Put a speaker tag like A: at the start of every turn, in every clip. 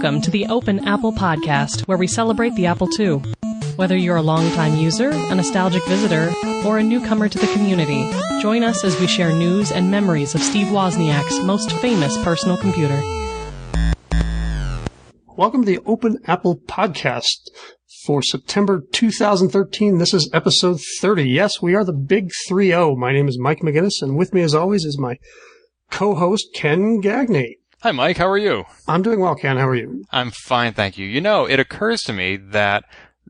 A: Welcome to the Open Apple Podcast, where we celebrate the Apple II. Whether you're a longtime user, a nostalgic visitor, or a newcomer to the community, join us as we share news and memories of Steve Wozniak's most famous personal computer.
B: Welcome to the Open Apple Podcast for September 2013. This is episode 30. Yes, we are the big 3-0. My name is Mike McGinnis, and with me as always is my co-host, Ken Gagney.
C: Hi, Mike. How are you?
B: I'm doing well, Ken. How are you?
C: I'm fine, thank you. You know, it occurs to me that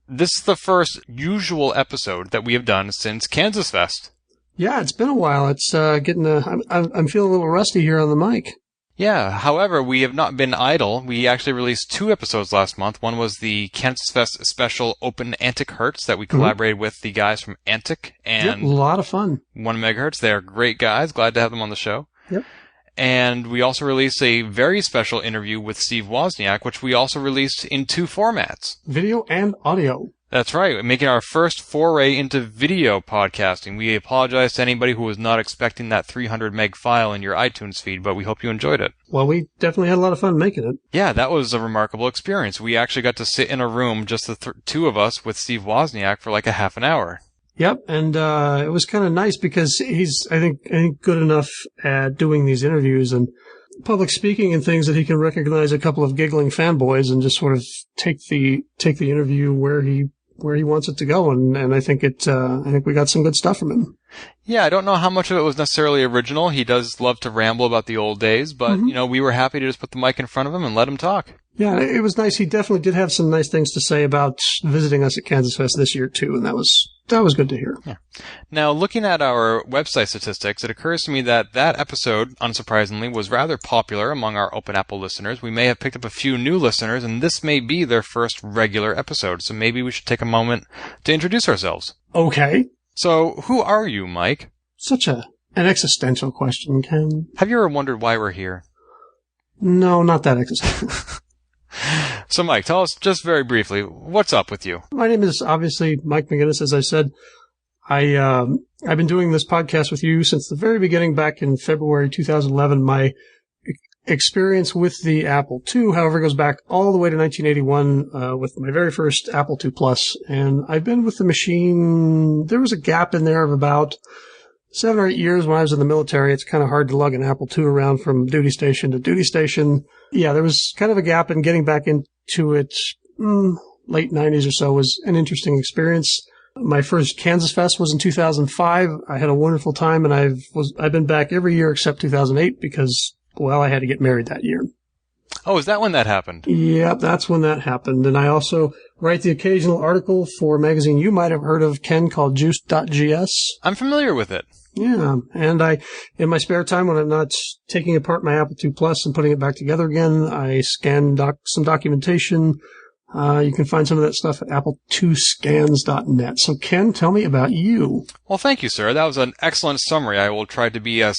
C: this is the first usual episode that we have done since KansasFest.
B: Yeah, it's been a while. It's I'm feeling a little rusty here on the mic.
C: Yeah, however, we have not been idle. We actually released 2 episodes last month. One was the KansasFest special Open Antic Hertz that we collaborated with the guys from Antic. And
B: a lot of fun.
C: 1 megahertz. They're great guys. Glad to have them on the show.
B: Yep.
C: And we also released a very special interview with Steve Wozniak, which we also released in 2 formats.
B: Video and audio.
C: That's right, making our first foray into video podcasting. We apologize to anybody who was not expecting that 300 meg file in your iTunes feed, but we hope you enjoyed it.
B: Well, we definitely had a lot of fun making it.
C: Yeah, that was a remarkable experience. We actually got to sit in a room, just the 2 of us, with Steve Wozniak for like a half an hour.
B: Yep, and it was kind of nice because he's, I think, good enough at doing these interviews and public speaking and things that he can recognize a couple of giggling fanboys and just sort of take the interview where he wants it to go. And I think we got some good stuff from him.
C: Yeah, I don't know how much of it was necessarily original. He does love to ramble about the old days, but you know, we were happy to just put the mic in front of him and let him talk.
B: Yeah, it was nice. He definitely did have some nice things to say about visiting us at KansasFest this year too, and that was good to hear.
C: Yeah. Now, looking at our website statistics, it occurs to me that episode, unsurprisingly, was rather popular among our Open Apple listeners. We may have picked up a few new listeners, and this may be their first regular episode, so maybe we should take a moment to introduce ourselves.
B: Okay.
C: So, who are you, Mike?
B: Such an existential question, Ken.
C: Have you ever wondered why we're here?
B: No, not that existential.
C: So, Mike, tell us just very briefly, what's up with you?
B: My name is obviously Mike McGinnis, as I said. I've been doing this podcast with you since the very beginning, back in February 2011. My experience with the Apple II, however, goes back all the way to 1981 with my very first Apple II Plus. And I've been with the machine. There was a gap in there of about 7 or 8 years when I was in the military. It's kind of hard to lug an Apple II around from duty station to duty station. Yeah, there was kind of a gap, and getting back into it late 90s or so was an interesting experience. My first KansasFest was in 2005. I had a wonderful time, and I've been back every year except 2008 because, well, I had to get married that year.
C: Oh, is that when that happened?
B: Yep, that's when that happened. And I also write the occasional article for a magazine you might have heard of, Ken, called Juice.gs.
C: I'm familiar with it.
B: Yeah, and in my spare time when I'm not taking apart my Apple II Plus and putting it back together again, I scan some documentation. You can find some of that stuff at apple2scans.net. So, Ken, tell me about you.
C: Well, thank you, sir. That was an excellent summary. I will try to be as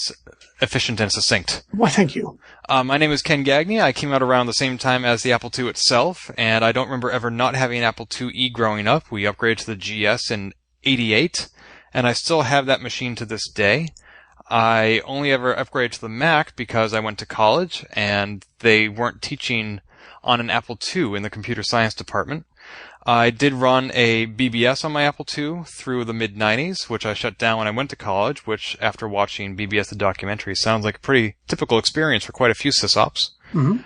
C: efficient and succinct.
B: Why, thank you.
C: My name is Ken Gagney. I came out around the same time as the Apple II itself, and I don't remember ever not having an Apple IIe growing up. We upgraded to the GS in '88, and I still have that machine to this day. I only ever upgraded to the Mac because I went to college, and they weren't teaching on an Apple II in the computer science department. I did run a BBS on my Apple II through the mid-90s, which I shut down when I went to college, which, after watching BBS the documentary, sounds like a pretty typical experience for quite a few sysops.
B: Mm-hmm.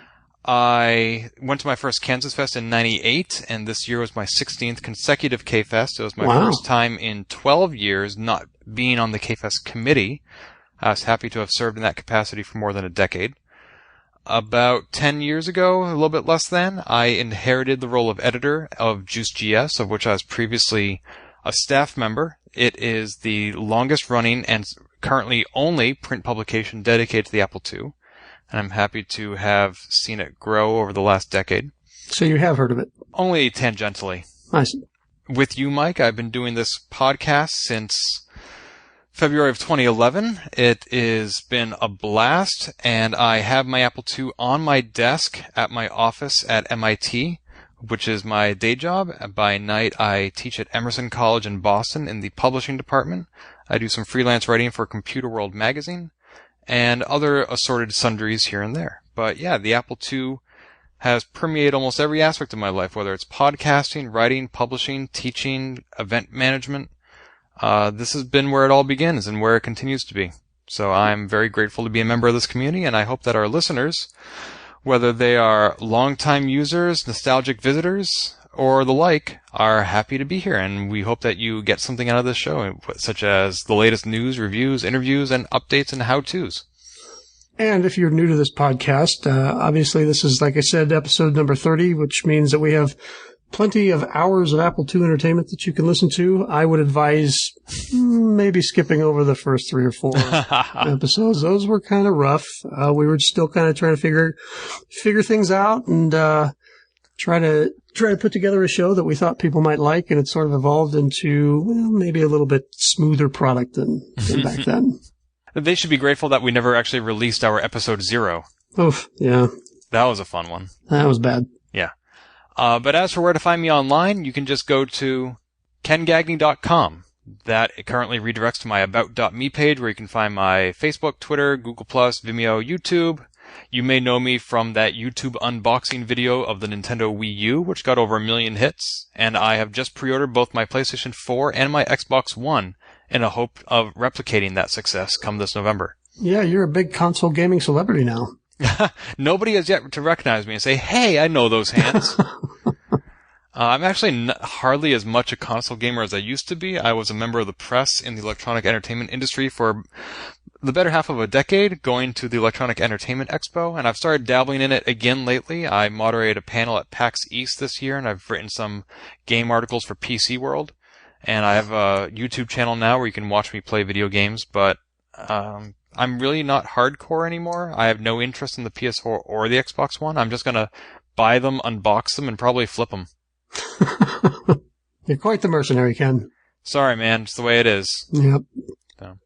C: I went to my first KansasFest in '98, and this year was my 16th consecutive K-Fest. It was my first time in 12 years not being on the K-Fest committee. I was happy to have served in that capacity for more than a decade. About 10 years ago, a little bit less than, I inherited the role of editor of Juice.gs, of which I was previously a staff member. It is the longest running and currently only print publication dedicated to the Apple II. And I'm happy to have seen it grow over the last decade.
B: So you have heard of it?
C: Only tangentially.
B: I see.
C: With you, Mike, I've been doing this podcast since February of 2011. It has been a blast, and I have my Apple II on my desk at my office at MIT, which is my day job. By night, I teach at Emerson College in Boston in the publishing department. I do some freelance writing for Computer World magazine and other assorted sundries here and there. But yeah, the Apple II has permeated almost every aspect of my life, whether it's podcasting, writing, publishing, teaching, event management. This has been where it all begins and where it continues to be. So I'm very grateful to be a member of this community, and I hope that our listeners, whether they are longtime users, nostalgic visitors, or the like, are happy to be here. And we hope that you get something out of this show, such as the latest news, reviews, interviews, and updates and how-tos.
B: And if you're new to this podcast, obviously this is, like I said, episode number 30, which means that we have plenty of hours of Apple II entertainment that you can listen to. I would advise maybe skipping over the first 3 or 4 episodes. Those were kind of rough. We were still kind of trying to figure things out and try to put together a show that we thought people might like, and it sort of evolved into maybe a little bit smoother product than back then.
C: They should be grateful that we never actually released our episode 0.
B: Oof, yeah.
C: That was a fun one.
B: That was bad.
C: Yeah. But as for where to find me online, you can just go to kengagney.com. That currently redirects to my about.me page, where you can find my Facebook, Twitter, Google+, Vimeo, YouTube. You may know me from that YouTube unboxing video of the Nintendo Wii U, which got over 1 million hits. And I have just pre-ordered both my PlayStation 4 and my Xbox One in a hope of replicating that success come this November.
B: Yeah, you're a big console gaming celebrity now.
C: Nobody has yet to recognize me and say, hey, I know those hands. I'm actually hardly as much a console gamer as I used to be. I was a member of the press in the electronic entertainment industry for the better half of a decade, going to the Electronic Entertainment Expo, and I've started dabbling in it again lately. I moderated a panel at PAX East this year, and I've written some game articles for PC World. And I have a YouTube channel now where you can watch me play video games, but I'm really not hardcore anymore. I have no interest in the PS4 or the Xbox One. I'm just going to buy them, unbox them, and probably flip them.
B: You're quite the mercenary, Ken.
C: Sorry, man. It's the way it is.
B: Yep.
C: So.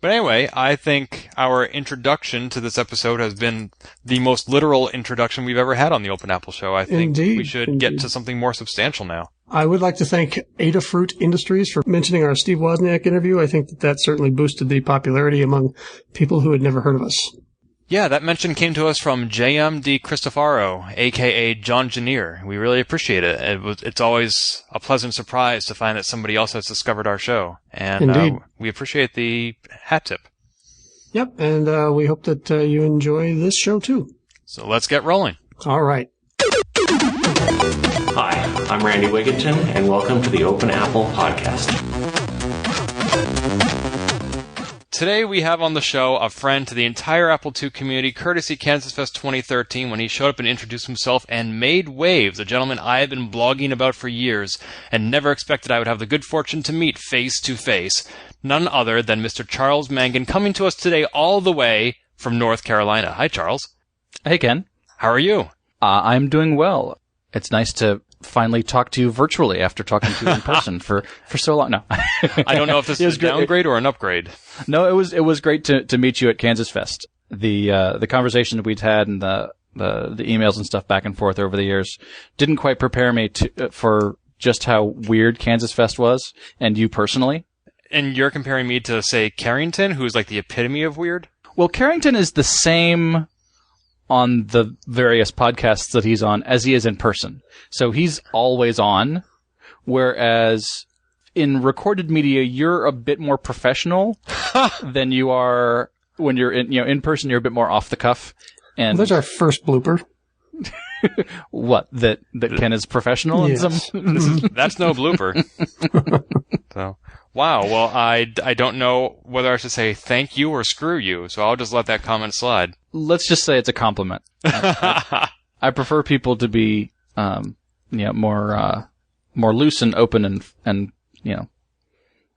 C: But anyway, I think our introduction to this episode has been the most literal introduction we've ever had on the Open Apple Show. I think we should get to something more substantial now.
B: I would like to thank Adafruit Industries for mentioning our Steve Wozniak interview. I think that certainly boosted the popularity among people who had never heard of us.
C: Yeah, that mention came to us from JM Di Cristofaro, a.k.a. John Janier. We really appreciate it. It's always a pleasant surprise to find that somebody else has discovered our show. And we appreciate the hat tip.
B: Yep, and we hope that you enjoy this show too.
C: So let's get rolling.
B: All right.
D: Hi, I'm Randy Wigginton, and welcome to the Open Apple Podcast.
C: Today we have on the show a friend to the entire Apple II community, courtesy KansasFest 2013, when he showed up and introduced himself and made waves, a gentleman I have been blogging about for years and never expected I would have the good fortune to meet face to face. None other than Mr. Charles Mangin, coming to us today all the way from North Carolina. Hi, Charles.
E: Hey, Ken.
C: How are you?
E: I'm doing well. It's nice to finally talk to you virtually after talking to you in person for so long. No.
C: I don't know if this is a downgrade or an upgrade.
E: No, it was great to meet you at KansasFest. The conversation that we'd had and the emails and stuff back and forth over the years didn't quite prepare me for just how weird KansasFest was, and you personally.
C: And you're comparing me to, say, Carrington, who's like the epitome of weird?
E: Well, Carrington is the same on the various podcasts that he's on as he is in person. So he's always on, whereas in recorded media, you're a bit more professional than you are when you're in person. You're a bit more off the cuff. And
B: there's our first blooper.
E: What? That Ken is professional?
B: Yes.
C: That's no blooper. So, wow. Well, I don't know whether I should say thank you or screw you, so I'll just let that comment slide.
E: Let's just say it's a compliment. I prefer people to be, more loose and open and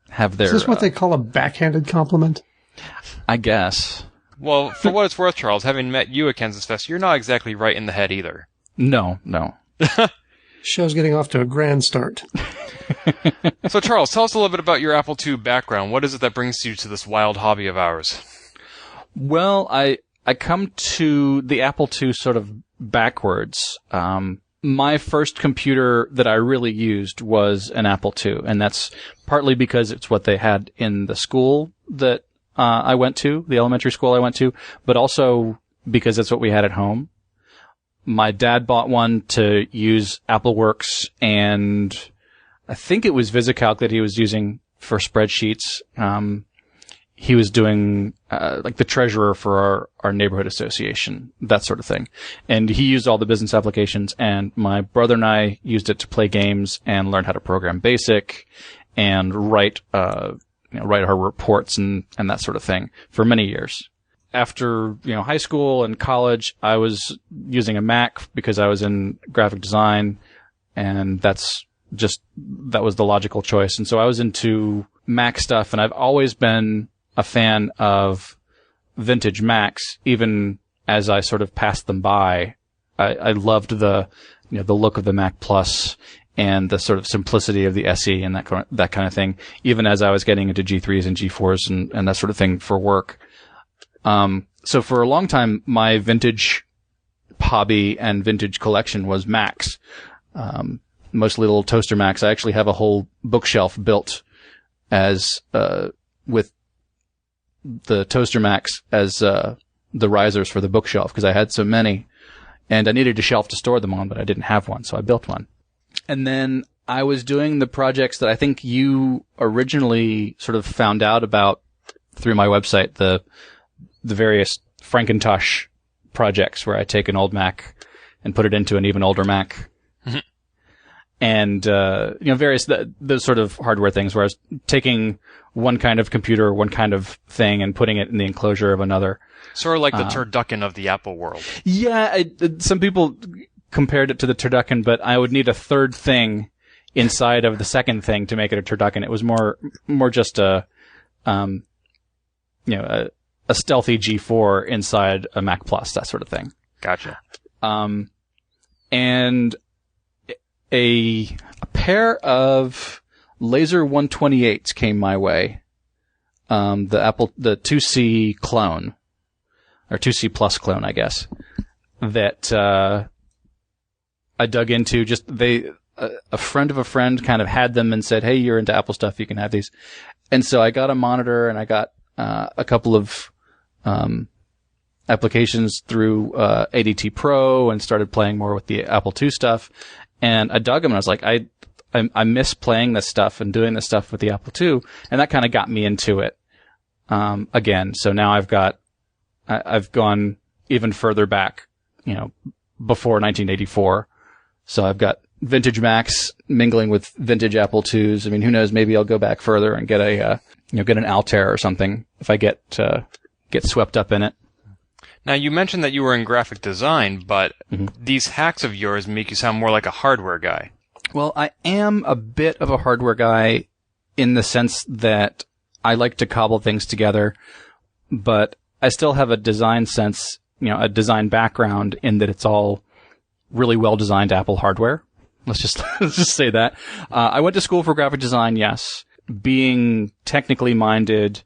E: have their.
B: Is this what they call a backhanded compliment?
E: I guess.
C: Well, for what it's worth, Charles, having met you at KansasFest, you're not exactly right in the head either.
E: No.
B: Show's getting off to a grand start.
C: So, Charles, tell us a little bit about your Apple II background. What is it that brings you to this wild hobby of ours?
E: Well, I come to the Apple II sort of backwards. My first computer that I really used was an Apple II, and that's partly because it's what they had in the school that I went to, the elementary school I went to, but also because that's what we had at home. My dad bought one to use AppleWorks, and I think it was VisiCalc that he was using for spreadsheets. He was doing like the treasurer for our neighborhood association, that sort of thing. And he used all the business applications, and my brother and I used it to play games and learn how to program BASIC and write our reports and that sort of thing for many years. After, high school and college, I was using a Mac because I was in graphic design, and that was the logical choice. And so I was into Mac stuff, and I've always been a fan of vintage Macs, even as I sort of passed them by. I loved the look of the Mac Plus and the sort of simplicity of the SE and that kind of thing, even as I was getting into G3s and G4s and that sort of thing for work. So for a long time, my vintage hobby and vintage collection was Macs. Mostly little toaster Macs. I actually have a whole bookshelf built as, with the toaster Macs as the risers for the bookshelf, because I had so many, and I needed a shelf to store them on, but I didn't have one, so I built one. And then I was doing the projects that I think you originally sort of found out about through my website, the various Frankentosh projects where I take an old Mac and put it into an even older Mac. Mm-hmm. And, various, those sort of hardware things where I was taking one kind of computer, one kind of thing, and putting it in the enclosure of another.
C: Sort of like the turducken of the Apple world.
E: Yeah, some people compared it to the turducken, but I would need a third thing inside of the second thing to make it a turducken. It was more just a stealthy G4 inside a Mac Plus, that sort of thing.
C: Gotcha.
E: And a pair of Laser 128s came my way. The 2C clone, or 2C Plus clone, I guess, that I dug into. A friend of a friend kind of had them and said, "Hey, you're into Apple stuff, you can have these." And so I got a monitor, and I got a couple of applications through ADT Pro, and started playing more with the Apple II stuff. And I dug them, and I was like, I miss playing this stuff and doing this stuff with the Apple II, and that kind of got me into it again. So now I've gone even further back, before 1984. So I've got vintage Macs mingling with vintage Apple IIs. I mean, who knows? Maybe I'll go back further and get get an Altair or something if I get swept up in it.
C: Now, you mentioned that you were in graphic design, but these hacks of yours make you sound more like a hardware guy.
E: Well, I am a bit of a hardware guy in the sense that I like to cobble things together, but I still have a design sense, a design background in that it's all really well-designed Apple hardware. Let's just say that. I went to school for graphic design, yes. Being technically minded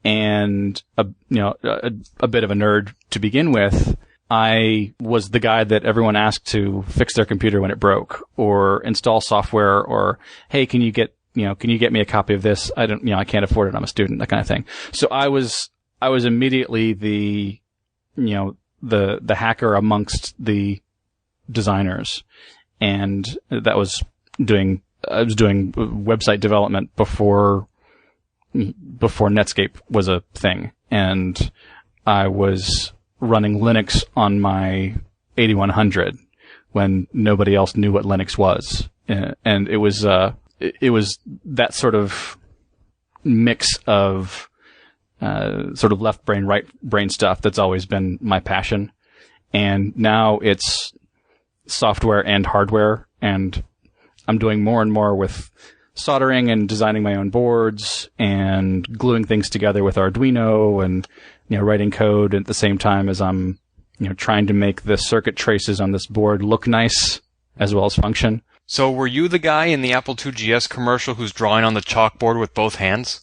E: and a bit of a nerd to begin with, I was the guy that everyone asked to fix their computer when it broke, or install software, or, hey, can you get me a copy of this? I can't afford it. I'm a student, that kind of thing. So I was immediately the hacker amongst the designers. And I was doing website development before Netscape was a thing. And I was running Linux on my 8100 when nobody else knew what Linux was. And it was that sort of mix of, sort of left brain, right brain stuff that's always been my passion. And now it's software and hardware, and I'm doing more and more with soldering and designing my own boards and gluing things together with Arduino and, writing code at the same time as I'm, trying to make the circuit traces on this board look nice as well as function.
C: So were you the guy in the Apple IIgs commercial who's drawing on the chalkboard with both hands?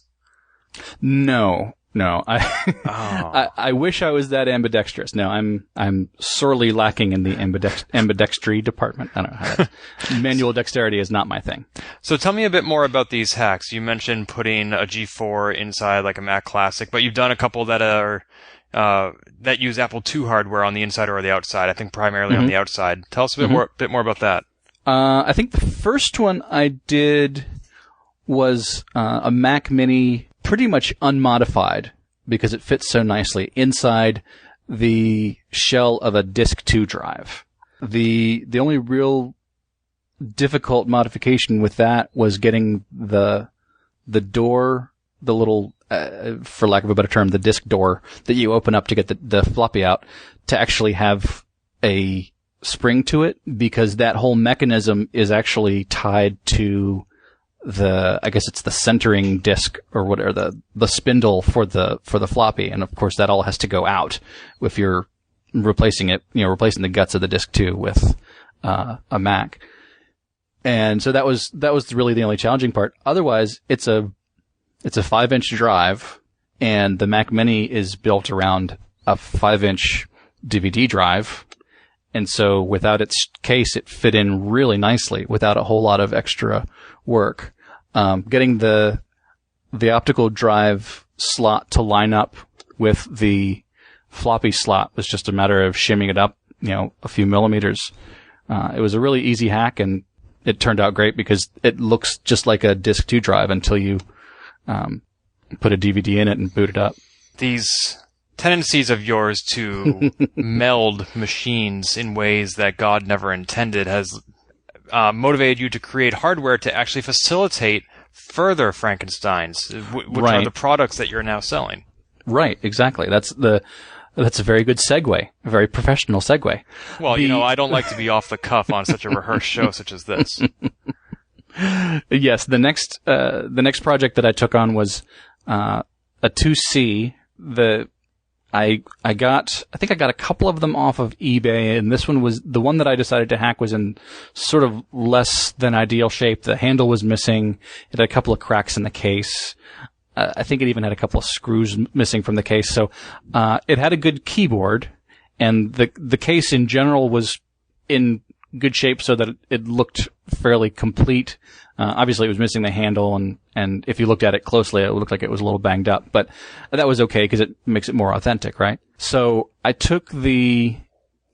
E: No. I wish I was that ambidextrous. No, I'm sorely lacking in the ambidextry department. I don't know how manual dexterity is not my thing.
C: So tell me a bit more about these hacks. You mentioned putting a G4 inside like a Mac Classic, but you've done a couple that are that use Apple II hardware on the inside or the outside. I think primarily on the outside. Tell us a bit more about that.
E: I think the first one I did was a Mac Mini, pretty much unmodified because it fits so nicely inside the shell of a Disk 2 drive. The only real difficult modification with that was getting the door, the little, for lack of a better term, the disk door that you open up to get the floppy out, to actually have a spring to it, because that whole mechanism is actually tied to I guess it's the centering disk or whatever, the spindle for the floppy. And of course that all has to go out if you're replacing the guts of the Disk 2 with a Mac. And so that was really the only challenging part. Otherwise, it's a 5-inch drive, and the Mac Mini is built around a 5-inch DVD drive. And so without its case, it fit in really nicely without a whole lot of extra work. Getting the optical drive slot to line up with the floppy slot was just a matter of shimming it up, a few millimeters. It was a really easy hack, and it turned out great because it looks just like a Disk 2 drive until you put a DVD in it and boot it up.
C: These tendencies of yours to meld machines in ways that God never intended has motivated you to create hardware to actually facilitate further Frankensteins, which are the products that you're now selling.
E: Right, exactly. That's a very good segue, a very professional segue.
C: Well, I don't like to be off the cuff on such a rehearsed show such as this.
E: Yes, the next project that I took on was a 2C. I think I got a couple of them off of eBay, and this one was the one that I decided to hack was in sort of less than ideal shape. The handle was missing. It had a couple of cracks in the case. I think it even had a couple of screws missing from the case. So, it had a good keyboard, and the case in general was in good shape so that it looked fairly complete. Obviously it was missing the handle, and if you looked at it closely, it looked like it was a little banged up, but that was okay because it makes it more authentic, right? So I took the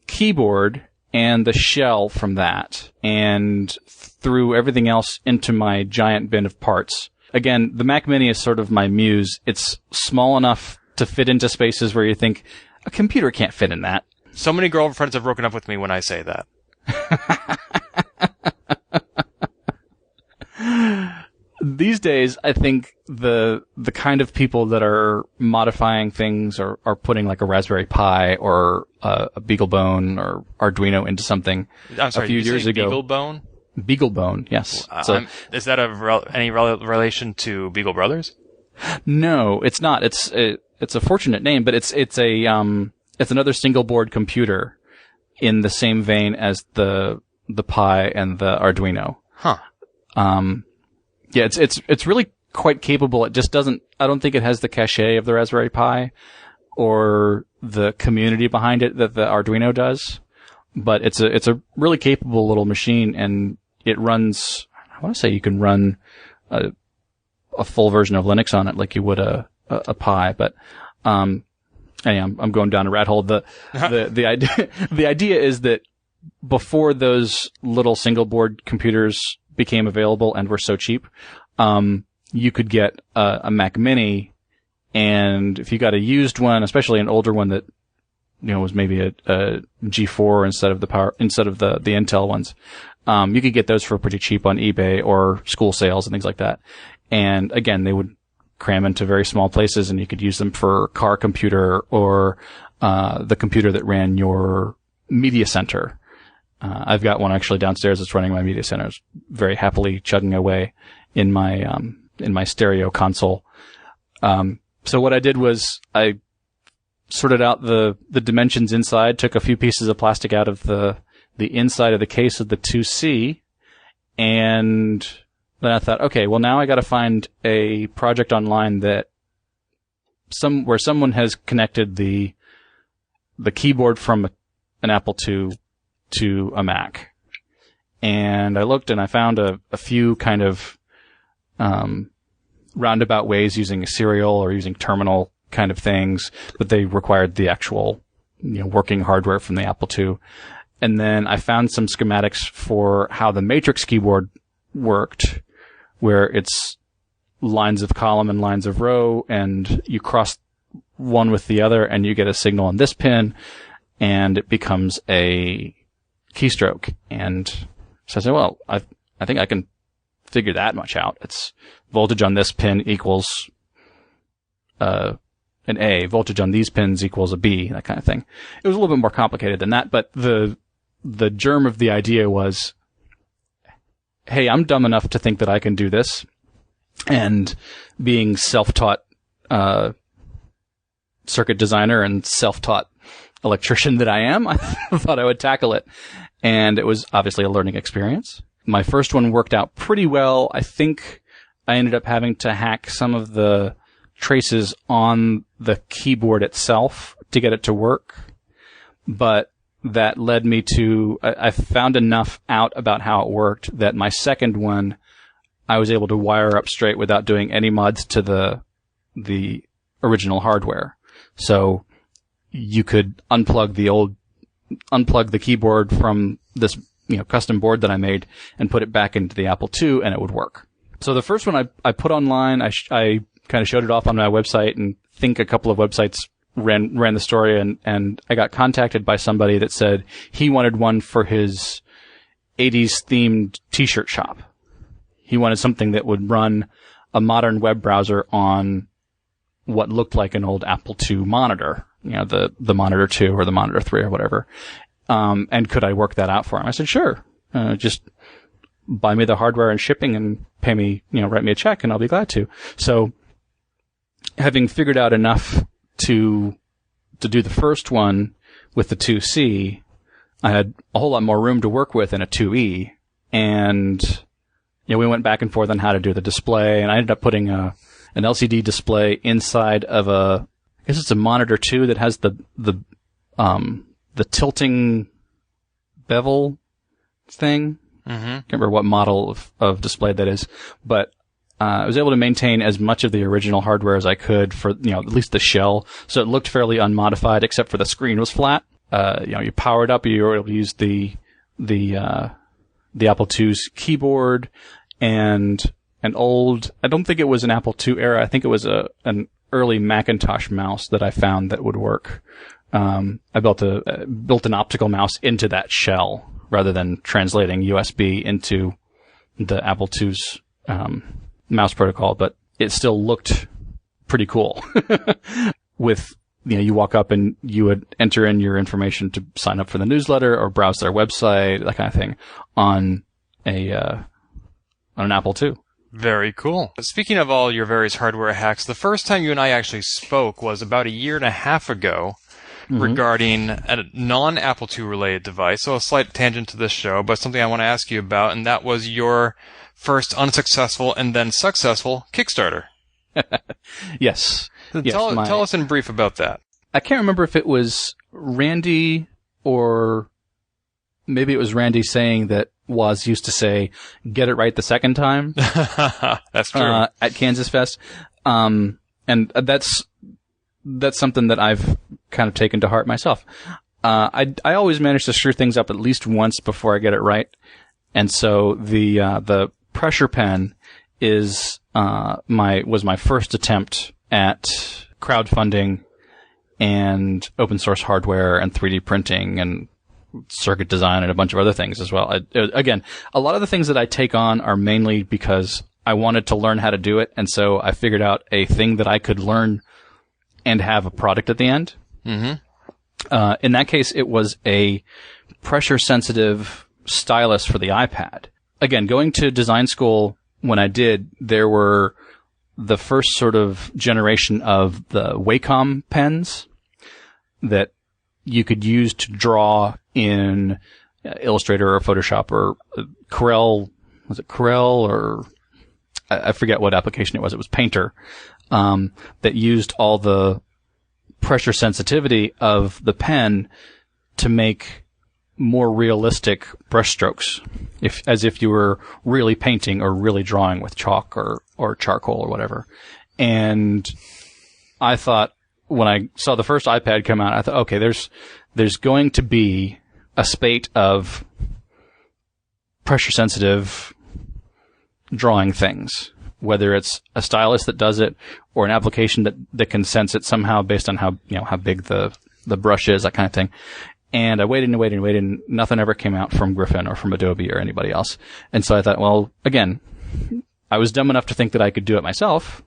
E: keyboard and the shell from that and threw everything else into my giant bin of parts. Again, the Mac Mini is sort of my muse. It's small enough to fit into spaces where you think a computer can't fit in that.
C: So many girlfriends have broken up with me when I say that.
E: These days, I think the kind of people that are modifying things are putting like a Raspberry Pi or a BeagleBone or Arduino into something.
C: I'm sorry,
E: a few years ago.
C: BeagleBone?
E: BeagleBone, yes.
C: Is that any relation to Beagle Brothers?
E: No, it's not. It's a fortunate name, but it's another single board computer in the same vein as the Pi and the Arduino.
C: Huh.
E: Yeah, it's really quite capable. It just doesn't, I don't think it has the cachet of the Raspberry Pi or the community behind it that the Arduino does. But it's a really capable little machine, and it runs, I want to say you can run a full version of Linux on it like you would a Pi, but, anyway, I'm going down a rat hole. The idea is that before those little single board computers became available and were so cheap, you could get a Mac Mini, and if you got a used one, especially an older one that was maybe a G4 instead of the Intel ones, you could get those for pretty cheap on eBay or school sales and things like that. And again, they would cram into very small places, and you could use them for car computer or the computer that ran your media center. I've got one actually downstairs that's running my media center. It's very happily chugging away in my stereo console. So what I did was I sorted out the dimensions inside, took a few pieces of plastic out of the inside of the case of the 2C, and then I thought, okay, well now I gotta find a project online where someone has connected the keyboard from an Apple II to a Mac. And I looked and I found a few kind of roundabout ways using a serial or using terminal kind of things, but they required the actual, working hardware from the Apple II. And then I found some schematics for how the Matrix keyboard worked, where it's lines of column and lines of row, and you cross one with the other and you get a signal on this pin, and it becomes a keystroke. And so I said, well, I think I can figure that much out. It's voltage on this pin equals an A, voltage on these pins equals a B, that kind of thing. It was a little bit more complicated than that, but the germ of the idea was, hey, I'm dumb enough to think that I can do this, and being self-taught circuit designer and self-taught electrician that I am, I thought I would tackle it. And it was obviously a learning experience. My first one worked out pretty well. I think I ended up having to hack some of the traces on the keyboard itself to get it to work. But that led me to, I found enough out about how it worked that my second one, I was able to wire up straight without doing any mods to the original hardware. So you could unplug the keyboard from this, custom board that I made and put it back into the Apple II, and it would work. So the first one I put online, I kind of showed it off on my website, and think a couple of websites ran the story, and I got contacted by somebody that said he wanted one for his 80s themed t-shirt shop. He wanted something that would run a modern web browser on what looked like an old Apple II monitor, the Monitor 2 or the Monitor 3 or whatever. And could I work that out for him? I said, sure. Just buy me the hardware and shipping and pay me, write me a check, and I'll be glad to. So having figured out enough to do the first one with the 2C, I had a whole lot more room to work with in a 2E. And, we went back and forth on how to do the display, and I ended up putting an LCD display inside of I guess it's a Monitor 2 that has the tilting bevel thing. Mm-hmm. Can't remember what model of display that is, but I was able to maintain as much of the original hardware as I could for, at least the shell. So it looked fairly unmodified, except for the screen was flat. You power it up, you were able to use the Apple II's keyboard and an old, I don't think it was an Apple II era. I think it was an early Macintosh mouse that I found that would work. I built an optical mouse into that shell rather than translating USB into the Apple II's mouse protocol, but it still looked pretty cool. With, you walk up and you would enter in your information to sign up for the newsletter or browse their website, that kind of thing, on an Apple II.
C: Very cool. Speaking of all your various hardware hacks, the first time you and I actually spoke was about a year and a half ago. Mm-hmm. Regarding a non-Apple II related device. So a slight tangent to this show, but something I want to ask you about, and that was your first unsuccessful and then successful Kickstarter.
E: Yes.
C: Tell us in brief about that.
E: I can't remember if it was Randy or maybe it was Randy saying that Woz used to say, get it right the second time.
C: That's true.
E: At KansasFest. And that's something that I've kind of taken to heart myself. I always manage to screw things up at least once before I get it right. And so the pressure pen was my first attempt at crowdfunding and open source hardware and 3D printing and circuit design and a bunch of other things as well. Again, a lot of the things that I take on are mainly because I wanted to learn how to do it. And so I figured out a thing that I could learn and have a product at the end. Mm-hmm. In that case, it was a pressure-sensitive stylus for the iPad. Again, going to design school when I did, there were the first sort of generation of the Wacom pens that you could use to draw in Illustrator or Photoshop or Corel. Was it Corel or I forget what application it was. It was Painter. That used all the pressure sensitivity of the pen to make more realistic brushstrokes, as if you were really painting or really drawing with chalk or charcoal or whatever. And I thought, when I saw the first iPad come out, I thought, okay, there's going to be a spate of pressure-sensitive drawing things, whether it's a stylus that does it or an application that can sense it somehow based on how big the brush is, that kind of thing. And I waited and nothing ever came out from Griffin or from Adobe or anybody else. And so I thought, well, again, I was dumb enough to think that I could do it myself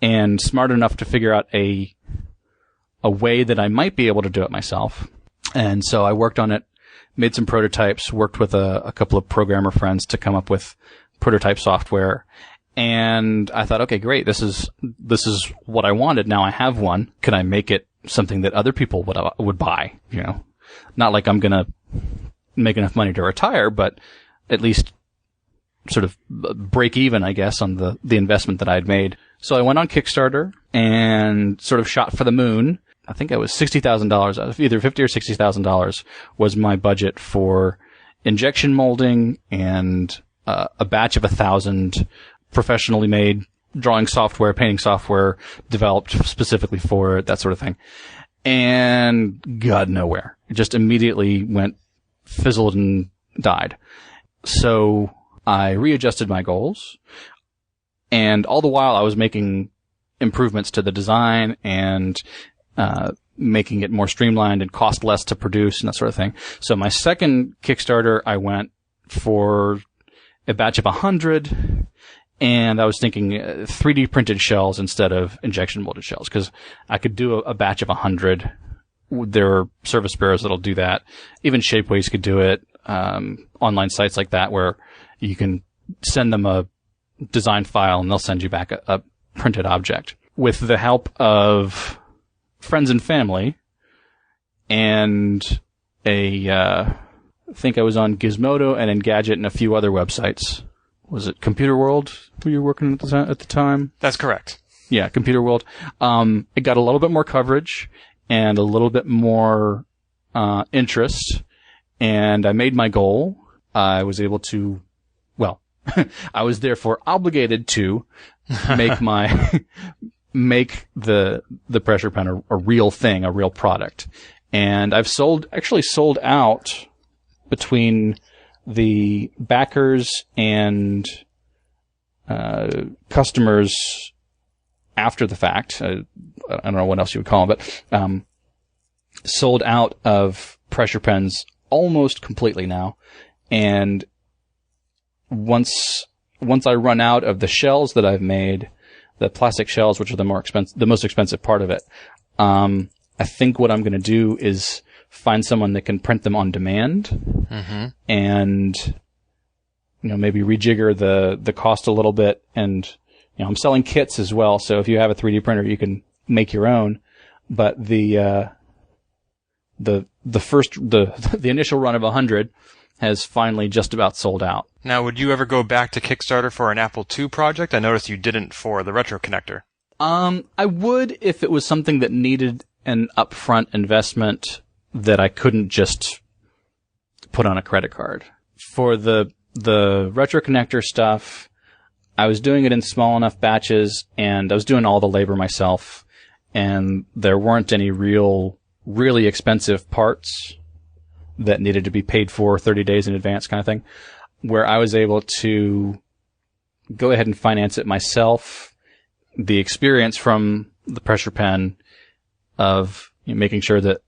E: and smart enough to figure out a way that I might be able to do it myself. And so I worked on it, made some prototypes, worked with a couple of programmer friends to come up with prototype software. And I thought, okay, great. This is what I wanted. Now I have one. Can I make it something that other people would buy? Not like I'm going to make enough money to retire, but at least sort of break even, I guess, on the investment that I'd made. So I went on Kickstarter and sort of shot for the moon. I think it was $60,000, either $50,000 or $60,000 was my budget for injection molding and a batch of 1,000 professionally made drawing software, painting software developed specifically for it, that sort of thing. And got nowhere. It just immediately fizzled and died. So I readjusted my goals, and all the while I was making improvements to the design and making it more streamlined and cost less to produce and that sort of thing. So my second Kickstarter, I went for a batch of 100, and I was thinking 3D printed shells instead of injection molded shells, because I could do a batch of 100. There are service bureaus that'll do that. Even Shapeways could do it. Online sites like that where you can send them a design file and they'll send you back a printed object. With the help of friends and family and I think I was on Gizmodo and Engadget and a few other websites. Was it Computer World were you working at the time?
C: That's correct.
E: Yeah, Computer World. It got a little bit more coverage and a little bit more interest, and I made my goal. I was able to, I was therefore obligated to make the pressure pen a real thing, a real product. And I've actually sold out between the backers and customers after the fact. I don't know what else you would call them, but sold out of pressure pens almost completely now. And once I run out of the shells that I've made, the plastic shells, which are the most expensive part of it, I think what I'm going to do is find someone that can print them on demand, and maybe rejigger the cost a little bit. And I'm selling kits as well, so if you have a 3D printer, you can make your own. But the initial run of 100 has finally just about sold out.
C: Now, would you ever go back to Kickstarter for an Apple II project? I noticed you didn't for the RetroConnector.
E: I would if it was something that needed an upfront investment that I couldn't just put on a credit card. For the RetroConnector stuff, I was doing it in small enough batches, and I was doing all the labor myself, and there weren't any really expensive parts that needed to be paid for 30 days in advance kind of thing, where I was able to go ahead and finance it myself. The experience from the pressure pen of making sure that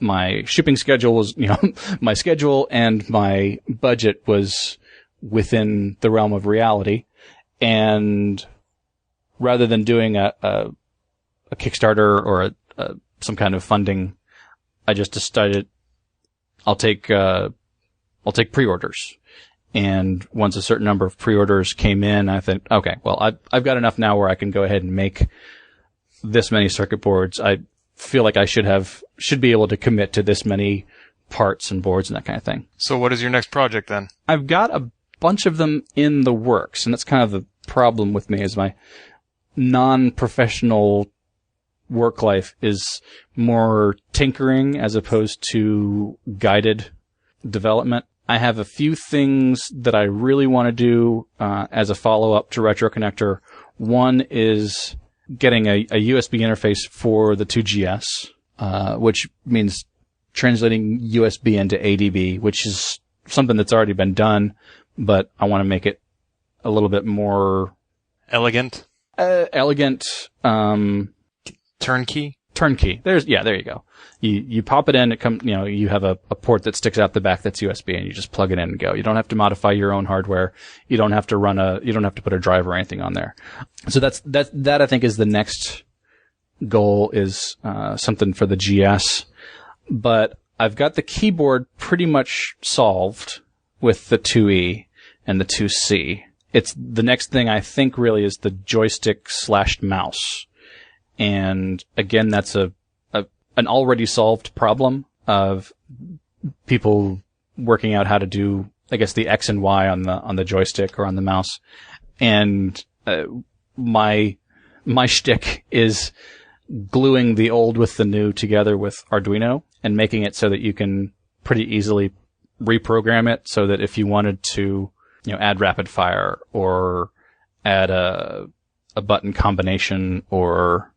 E: my shipping schedule was, my schedule and my budget was within the realm of reality. And rather than doing a Kickstarter or some kind of funding, I just decided I'll take pre-orders. And once a certain number of pre-orders came in, I think, okay, well, I've got enough now where I can go ahead and make this many circuit boards. I feel like I should be able to commit to this many parts and boards and that kind of thing.
C: So what is your next project then?
E: I've got a bunch of them in the works, and that's kind of the problem with me is my non-professional work life is more tinkering as opposed to guided development. I have a few things that I really want to do as a follow-up to RetroConnector. One is getting a USB interface for the 2GS, which means translating USB into ADB, which is something that's already been done, but I want to make it a little bit more
C: elegant.
E: Turnkey. There you go. You pop it in, you have a port that sticks out the back that's USB, and you just plug it in and go. You don't have to modify your own hardware. You don't have to put a driver or anything on there. So that I think is the next goal, is something for the GS. But I've got the keyboard pretty much solved with the 2E and the 2C. It's the next thing I think really is the joystick/mouse. And again, that's an already solved problem of people working out how to do, I guess, the X and Y on the joystick or on the mouse. And my shtick is gluing the old with the new together with Arduino and making it so that you can pretty easily reprogram it, so that if you wanted to, add rapid fire or add a button combination, or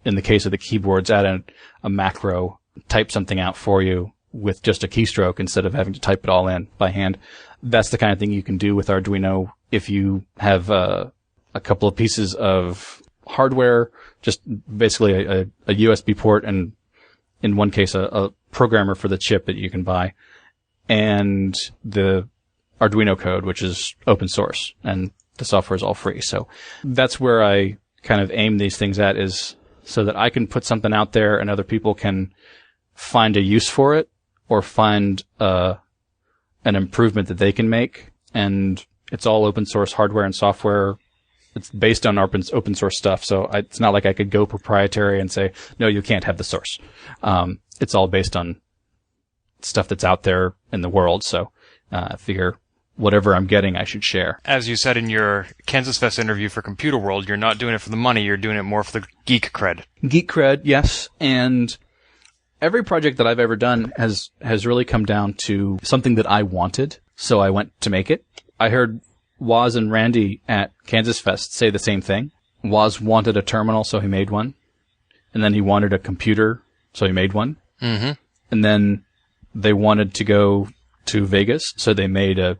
E: in the case of the keyboards, add a macro, type something out for you with just a keystroke instead of having to type it all in by hand. That's the kind of thing you can do with Arduino if you have a couple of pieces of hardware, just basically a USB port, and in one case a programmer for the chip that you can buy, and the Arduino code, which is open source, and the software is all free. So that's where I kind of aim these things at, is so that I can put something out there and other people can find a use for it, or find an improvement that they can make. And it's all open source hardware and software. It's based on open source stuff. So it's not like I could go proprietary and say, no, you can't have the source. It's all based on stuff that's out there in the world. So I figure whatever I'm getting, I should share.
C: As you said in your KansasFest interview for Computer World, you're not doing it for the money, you're doing it more for the geek cred.
E: Geek cred, yes. And every project that I've ever done has really come down to something that I wanted, so I went to make it. I heard Woz and Randy at KansasFest say the same thing. Woz wanted a terminal, so he made one. And then he wanted a computer, so he made one.
C: Mm-hmm.
E: And then they wanted to go to Vegas, so they made a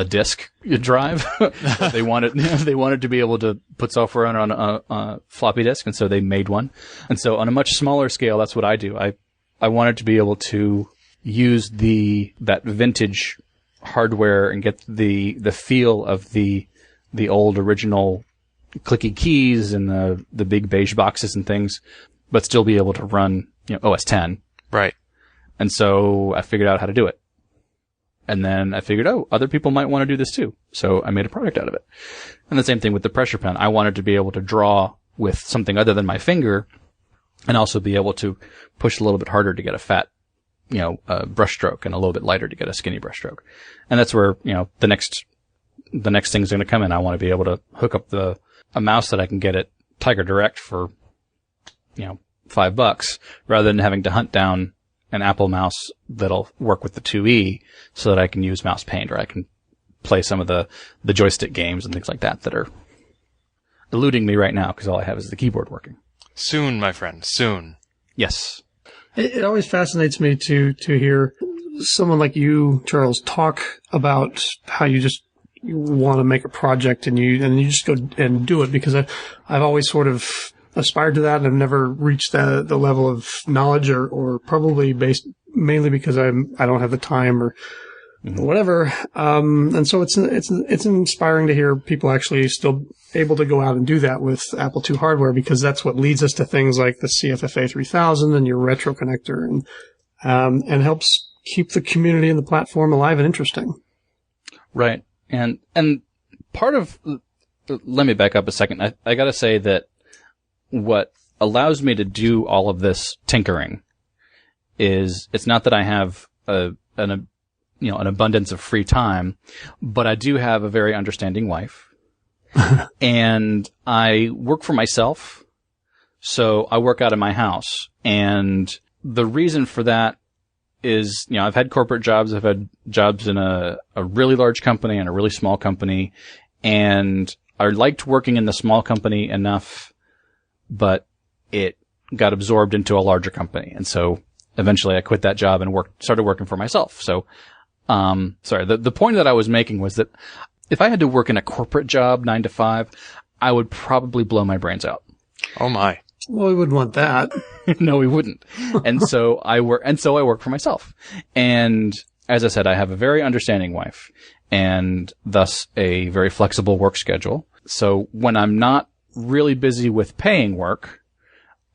E: disk drive. They wanted to be able to put software on a floppy disk, and so they made one. And so on a much smaller scale, that's what I do. I wanted to be able to use that vintage hardware and get the feel of the old original clicky keys and the big beige boxes and things, but still be able to run OS 10.
C: Right.
E: And so I figured out how to do it. And then I figured, other people might want to do this too. So I made a product out of it. And the same thing with the pressure pen. I wanted to be able to draw with something other than my finger, and also be able to push a little bit harder to get a fat, brush stroke, and a little bit lighter to get a skinny brush stroke. And that's where, the next thing's going to come in. I want to be able to hook up a mouse that I can get at Tiger Direct for, $5, rather than having to hunt down an Apple mouse that'll work with the 2E, so that I can use Mouse Paint, or I can play some of the joystick games and things like that are eluding me right now, because all I have is the keyboard working.
C: Soon, my friend, soon.
E: Yes.
B: It always fascinates me to hear someone like you, Charles, talk about how you want to make a project and you just go and do it, because I've always sort of aspired to that, and I've never reached the level of knowledge, or probably mainly because I don't have the time or whatever. And so it's inspiring to hear people actually still able to go out and do that with Apple II hardware, because that's what leads us to things like the CFFA 3000 and your RetroConnector, and helps keep the community and the platform alive and interesting.
E: Right. And part of, let me back up a second. I gotta say that what allows me to do all of this tinkering is, it's not that I have an abundance of free time, but I do have a very understanding wife. And I work for myself, so I work out of my house. And the reason for that is, I've had corporate jobs. I've had jobs in a really large company and a really small company. And I liked working in the small company enough but it got absorbed into a larger company. And so eventually I quit that job and started working for myself. So, the point that I was making was that if I had to work in a corporate job 9 to 5, I would probably blow my brains out.
C: Oh my.
B: Well, we would want that.
E: No, we wouldn't. And so I work for myself. And as I said, I have a very understanding wife and thus a very flexible work schedule. So when I'm not really busy with paying work,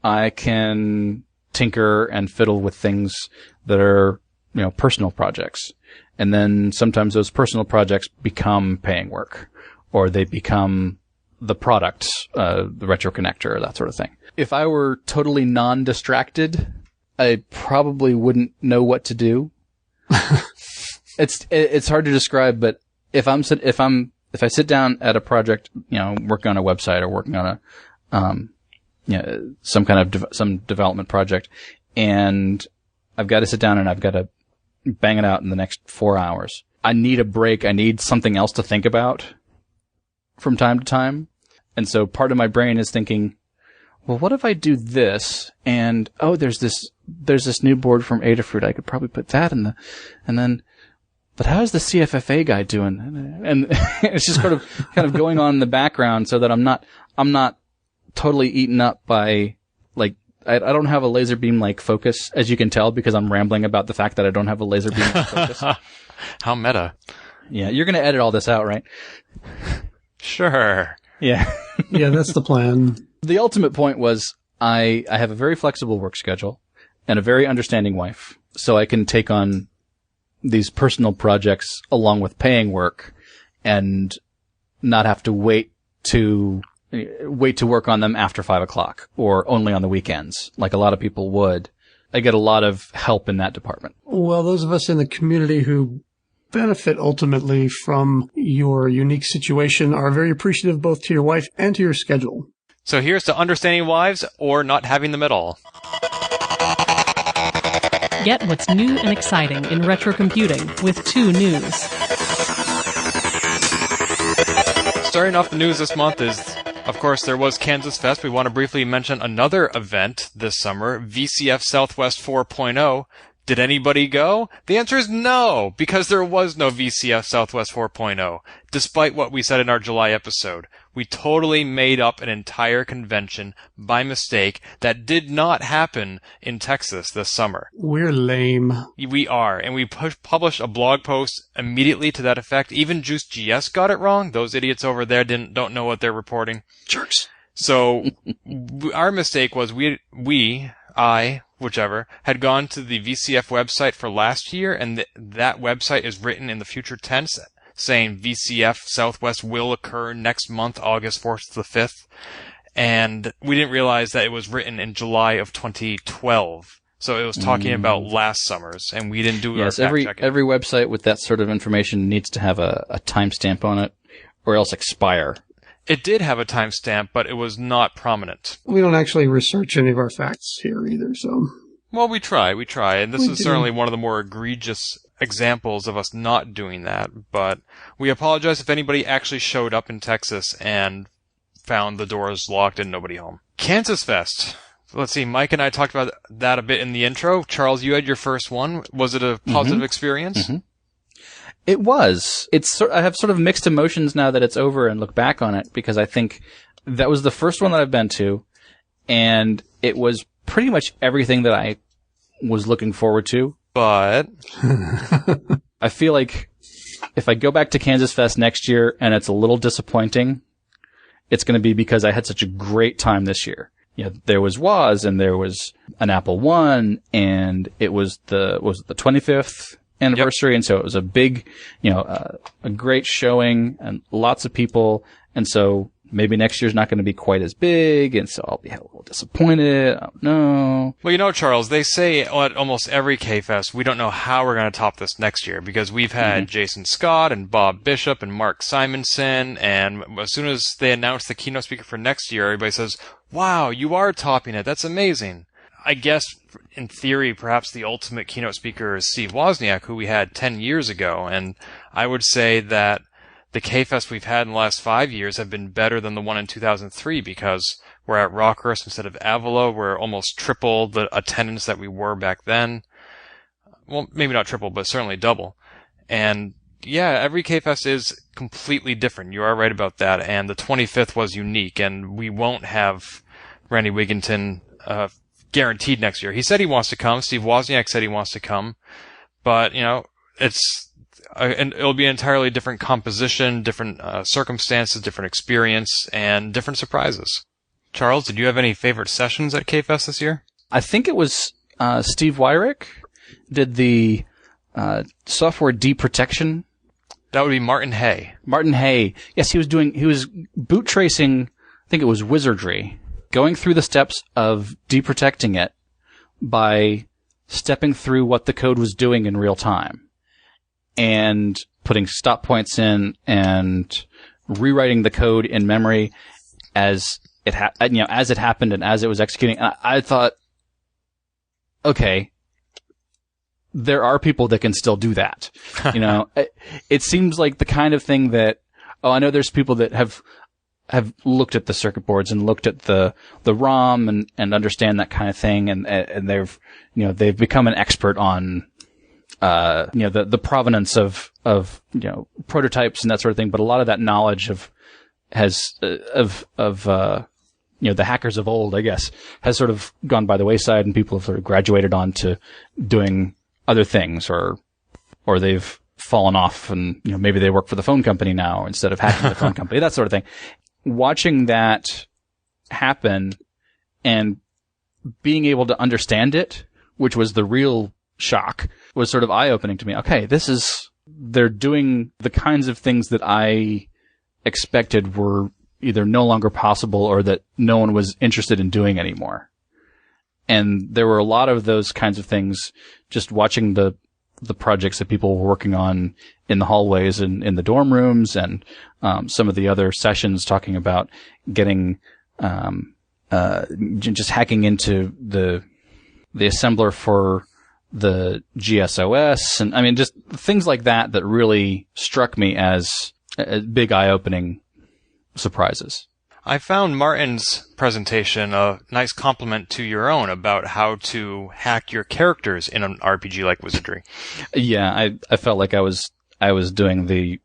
E: I can tinker and fiddle with things that are, personal projects. And then sometimes those personal projects become paying work, or they become the product, the RetroConnector, or that sort of thing. If I were totally non-distracted, I probably wouldn't know what to do. It's hard to describe, but if I sit down at a project, working on a website or working on some development project, and I've got to sit down and I've got to bang it out in the next 4 hours. I need a break. I need something else to think about from time to time. And so part of my brain is thinking, well, what if I do this? And, there's this new board from Adafruit. I could probably put that but how's the CFFA guy doing? And it's just kind of going on in the background so that I'm not totally eaten up by, I don't have a laser beam focus, as you can tell, because I'm rambling about the fact that I don't have a laser beam focus.
C: How meta.
E: Yeah, you're going to edit all this out, right?
C: Sure.
E: Yeah.
B: Yeah, that's the plan.
E: The ultimate point was I have a very flexible work schedule and a very understanding wife, so I can take on these personal projects along with paying work and not have to wait to work on them after 5 o'clock or only on the weekends, like a lot of people would. I get a lot of help in that department.
B: Well, those of us in the community who benefit ultimately from your unique situation are very appreciative both to your wife and to your schedule.
C: So here's to understanding wives or not having them at all.
A: Get what's new and exciting in retro computing with 2 News.
C: Starting off the news this month is, of course, there was KansasFest. We want to briefly mention another event this summer, VCF Southwest 4.0. Did anybody go? The answer is no, because there was no VCF Southwest 4.0, despite what we said in our July episode. We totally made up an entire convention by mistake that did not happen in Texas this summer.
B: We're lame.
C: We are, and we published a blog post immediately to that effect. Even Juice GS got it wrong. Those idiots over there don't know what they're reporting.
B: Jerks.
C: So our mistake was I, whichever, had gone to the VCF website for last year, and that website is written in the future tense, saying VCF Southwest will occur next month, August 4th to the 5th. And we didn't realize that it was written in July of 2012. So it was talking about last summer's, and we didn't do our fact checking.
E: Every website with that sort of information needs to have a timestamp on it, or else expire.
C: It did have a timestamp, but it was not prominent.
B: We don't actually research any of our facts here either, so...
C: Well, we try, and this is certainly one of the more egregious examples of us not doing that, but we apologize if anybody actually showed up in Texas and found the doors locked and nobody home. KansasFest. Let's see, Mike and I talked about that a bit in the intro. Charles, you had your first one. Was it a positive experience?
E: Mm-hmm. It was. I have sort of mixed emotions now that it's over and look back on it, because I think that was the first one that I've been to, and it was pretty much everything that I was looking forward to.
C: But
E: I feel like if I go back to KansasFest next year and it's a little disappointing, it's going to be because I had such a great time this year. There was Woz, and there was an Apple I, and it was the 25th anniversary, and so it was a big, a great showing and lots of people, and so maybe next year's not going to be quite as big, and so I'll be a little disappointed. I don't know.
C: Well, Charles, they say at almost every K-Fest, we don't know how we're going to top this next year, because we've had Jason Scott and Bob Bishop and Mark Simonson, and as soon as they announce the keynote speaker for next year, everybody says, wow, you are topping it. That's amazing. I guess, in theory, perhaps the ultimate keynote speaker is Steve Wozniak, who we had 10 years ago, and I would say that the K-Fest we've had in the last 5 years have been better than the one in 2003 because we're at Rockhurst instead of Avila. We're almost triple the attendance that we were back then. Well, maybe not triple, but certainly double. And yeah, every K-Fest is completely different. You are right about that. And the 25th was unique, and we won't have Randy Wigginton guaranteed next year. He said he wants to come. Steve Wozniak said he wants to come. But, and it'll be an entirely different composition, different circumstances, different experience, and different surprises. Charles, did you have any favorite sessions at K-Fest this year?
E: I think it was Steve Wyrick did the software deprotection.
C: That would be Martin Hay.
E: Martin Hay. Yes, he was boot tracing, I think it was Wizardry, going through the steps of deprotecting it by stepping through what the code was doing in real time and putting stop points in and rewriting the code in memory as it as it happened and as it was executing. And I thought, okay, there are people that can still do that. It seems like the kind of thing that, I know there's people that have looked at the circuit boards and looked at the ROM and understand that kind of thing. And they've become an expert on, the provenance of prototypes and that sort of thing. But a lot of that knowledge the hackers of old, I guess, has sort of gone by the wayside, and people have sort of graduated on to doing other things, or they've fallen off and, maybe they work for the phone company now instead of hacking the phone company, that sort of thing. Watching that happen and being able to understand it, which was the real shock, was sort of eye-opening to me. Okay, they're doing the kinds of things that I expected were either no longer possible or that no one was interested in doing anymore. And there were a lot of those kinds of things, just watching the projects that people were working on in the hallways and in the dorm rooms, and some of the other sessions talking about getting just hacking into the assembler for the GSOS, and I mean just things like that really struck me as big eye-opening surprises.
C: I found Martin's presentation a nice compliment to your own about how to hack your characters in an RPG like Wizardry.
E: Yeah, I felt like I was doing the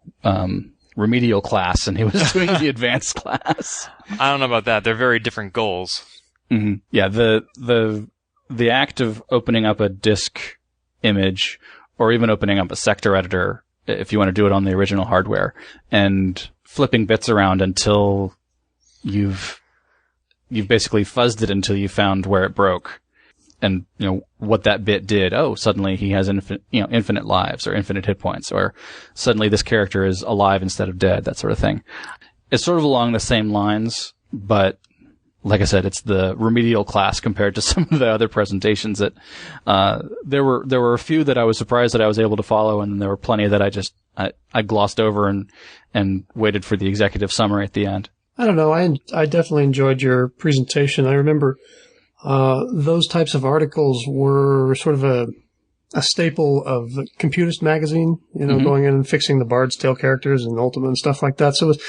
E: remedial class and he was doing the advanced class.
C: I don't know about that. They're very different goals.
E: Mm-hmm. Yeah, the act of opening up a disk image or even opening up a sector editor, if you want to do it on the original hardware, and flipping bits around until you've basically fuzzed it until you found where it broke and, what that bit did. Oh, suddenly he has infinite lives or infinite hit points, or suddenly this character is alive instead of dead, that sort of thing. It's sort of along the same lines, but like I said, it's the remedial class compared to some of the other presentations that, there were a few that I was surprised that I was able to follow, and there were plenty that I glossed over and waited for the executive summary at the end.
B: I don't know. I definitely enjoyed your presentation. I remember those types of articles were sort of a staple of the Computist magazine, mm-hmm. going in and fixing the Bard's Tale characters and Ultima and stuff like that. So it was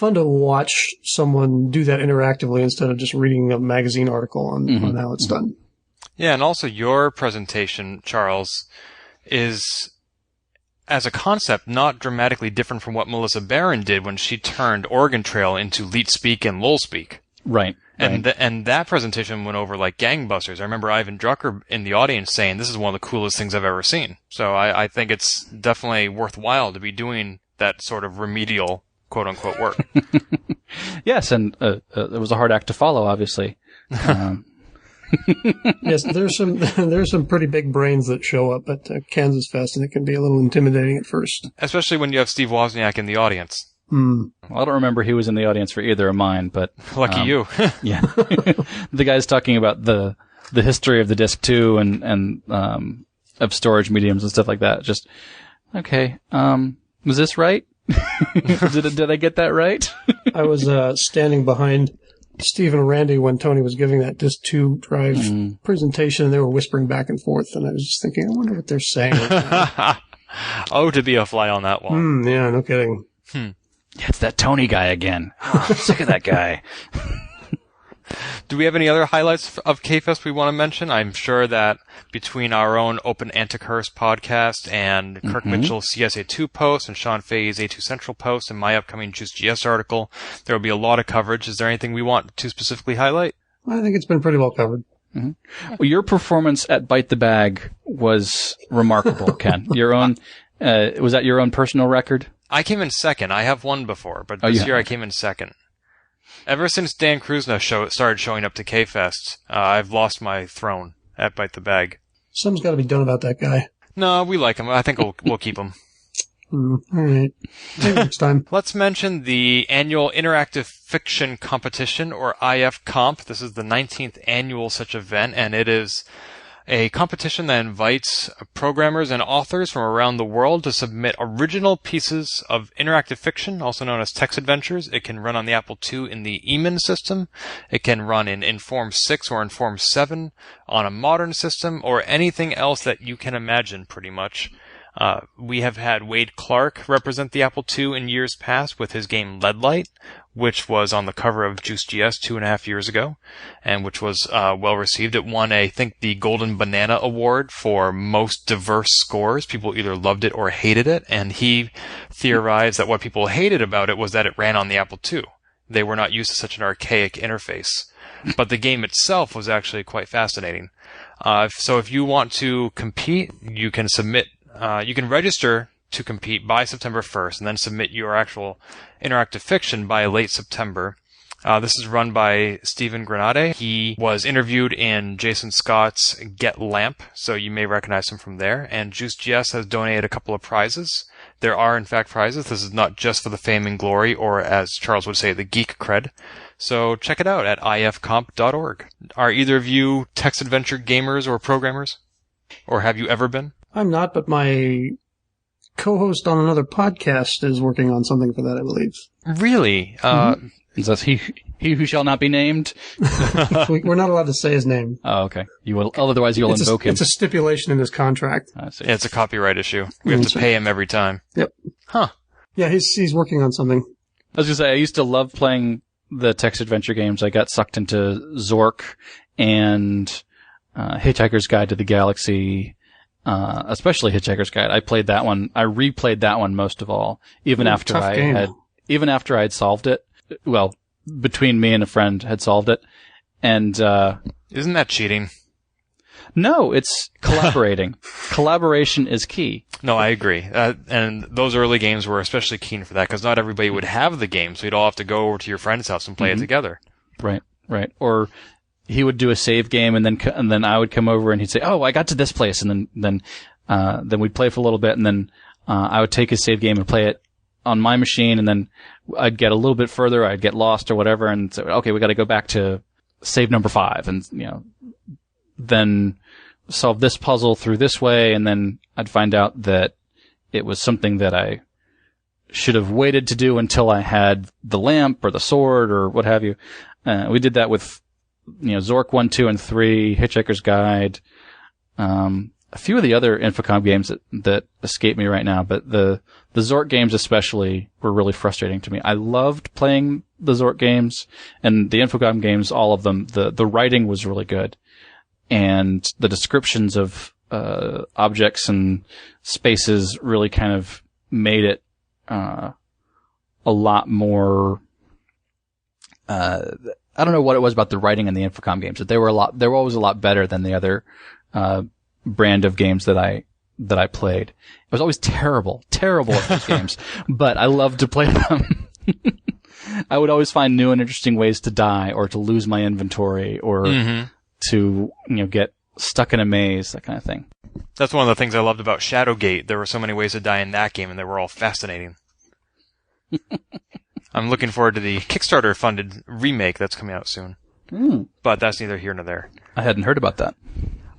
B: fun to watch someone do that interactively instead of just reading a magazine article on how it's done.
C: Yeah, and also your presentation, Charles, is, as a concept, not dramatically different from what Melissa Barron did when she turned Oregon Trail into LeetSpeak and LOLSpeak.
E: Right.
C: And that presentation went over like gangbusters. I remember Ivan Drucker in the audience saying, "This is one of the coolest things I've ever seen." So I think it's definitely worthwhile to be doing that sort of remedial quote-unquote work.
E: Yes, and it was a hard act to follow, obviously.
B: Yes, there's some pretty big brains that show up at KansasFest, and it can be a little intimidating at first.
C: Especially when you have Steve Wozniak in the audience.
B: Mm.
E: Well, I don't remember he was in the audience for either of mine, but
C: lucky you.
E: Yeah, the guy's talking about the history of the disk too, and of storage mediums and stuff like that. Just okay. Was this right? Did I get that right? I
B: was standing behind Steve and Randy when Tony was giving that Disk 2 drive presentation, and they were whispering back and forth, and I was just thinking, I wonder what they're saying.
C: Oh, to be a fly on that one.
B: Yeah, no kidding.
E: Yeah, it's that Tony guy again. Oh, I'm sick of that guy.
C: Do we have any other highlights of KFest we want to mention? I'm sure that between our own Open Anticurse podcast and Kirk Mitchell's CSA2 post and Sean Fay's A2 Central post and my upcoming JuiceGS article, there will be a lot of coverage. Is there anything we want to specifically highlight?
B: I think it's been pretty well covered.
E: Well, your performance at Bite the Bag was remarkable, Ken. Your own, was that your own personal record?
C: I came in second. I have won before, but this year I came in second. Ever since Dan Krusna started showing up to KFest, I've lost my throne at Bite the Bag.
B: Something's got to be done about that guy.
C: No, we like him. I think we'll keep him.
B: All right. Maybe next time.
C: Let's mention the annual Interactive Fiction Competition, or IF Comp. This is the 19th annual such event, and it is a competition that invites programmers and authors from around the world to submit original pieces of interactive fiction, also known as text adventures. It can run on the Apple II in the EMIN system. It can run in Inform 6 or Inform 7 on a modern system, or anything else that you can imagine, pretty much. We have had Wade Clark represent the Apple II in years past with his game Leadlight, which was on the cover of JuiceGS 2.5 years ago, and which was well received. It won, I think, the Golden Banana Award for most diverse scores. People either loved it or hated it, and he theorized that what people hated about it was that it ran on the Apple II. They were not used to such an archaic interface. But the game itself was actually quite fascinating. So if you want to compete, you can submit. You can register to compete by September 1st and then submit your actual interactive fiction by late September. This is run by Stephen Granade. He was interviewed in Jason Scott's Get Lamp, so you may recognize him from there. And JuiceGS has donated a couple of prizes. There are, in fact, prizes. This is not just for the fame and glory, or as Charles would say, the geek cred. So check it out at ifcomp.org. Are either of you text adventure gamers or programmers? Or have you ever been?
B: I'm not, but my co-host on another podcast is working on something for that, I believe.
C: Really?
E: Is that he who shall not be named?
B: We're not allowed to say his name.
E: Oh, okay. You will, otherwise you'll invoke him.
B: It's a stipulation in his contract.
C: I see. Yeah, it's a copyright issue. We have to pay him every time.
B: Yep.
C: Huh.
B: Yeah, he's working on something.
E: I was going to say, I used to love playing the text adventure games. I got sucked into Zork and Hitchhiker's Guide to the Galaxy, especially Hitchhiker's Guide. I played that one. I replayed that one most of all, even after I had solved it. Well, between me and a friend had solved it. And
C: isn't that cheating?
E: No, it's collaborating. Collaboration is key. No,
C: I agree. And those early games were especially keen for that, because not everybody would have the game, so you'd all have to go over to your friend's house and play it together.
E: Right. Or he would do a save game, and then I would come over and he'd say, "Oh, I got to this place," and then we'd play for a little bit, and then I would take his save game and play it on my machine, and then I'd get a little bit further, I'd get lost or whatever, and say, "Okay, we got to go back to save number 5," and then solve this puzzle through this way, and then I'd find out that it was something that I should have waited to do until I had the lamp or the sword or what have you. We did that with Zork 1, 2, and 3, Hitchhiker's Guide, a few of the other Infocom games that escape me right now, but the Zork games especially were really frustrating to me. I loved playing the Zork games, and the Infocom games, all of them. The writing was really good, and the descriptions of objects and spaces really kind of made it a lot more. I don't know what it was about the writing in the Infocom games, but they were always a lot better than the other brand of games that I played. I was always terrible at those games, but I loved to play them. I would always find new and interesting ways to die, or to lose my inventory, or to get stuck in a maze, that kind of thing.
C: That's one of the things I loved about Shadowgate. There were so many ways to die in that game, and they were all fascinating. I'm looking forward to the Kickstarter-funded remake that's coming out soon. But that's neither here nor there.
E: I hadn't heard about that.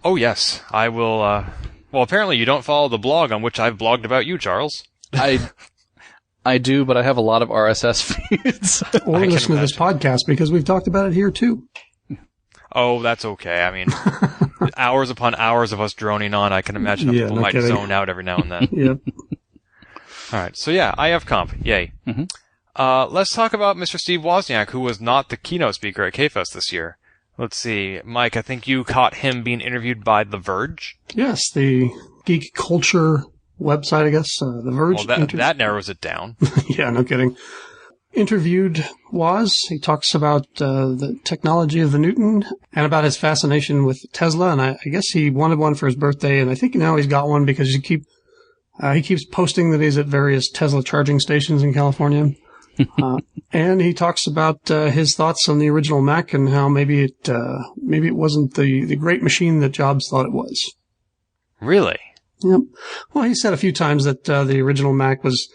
C: Oh, yes. I will, well, apparently you don't follow the blog on which I've blogged about you, Charles.
E: I do, but I have a lot of RSS feeds.
B: Or listen to this podcast, because we've talked about it here, too.
C: Oh, that's okay. I mean, hours upon hours of us droning on, I can imagine that people might zone out every now and then.
B: Yep.
C: All right. So yeah, IFComp. Yay.
E: Mm-hmm.
C: Let's talk about Mr. Steve Wozniak, who was not the keynote speaker at KFest this year. Let's see. Mike, I think you caught him being interviewed by The Verge.
B: Yes, the geek culture website, I guess. The Verge.
C: Well, that narrows it down.
B: Yeah, no kidding. Interviewed Woz. He talks about the technology of the Newton and about his fascination with Tesla. And I guess he wanted one for his birthday, and I think now he's got one because he keeps posting that he's at various Tesla charging stations in California. And he talks about his thoughts on the original Mac and how maybe it wasn't the great machine that Jobs thought it was.
C: Really?
B: Yep. Well, he said a few times that the original Mac was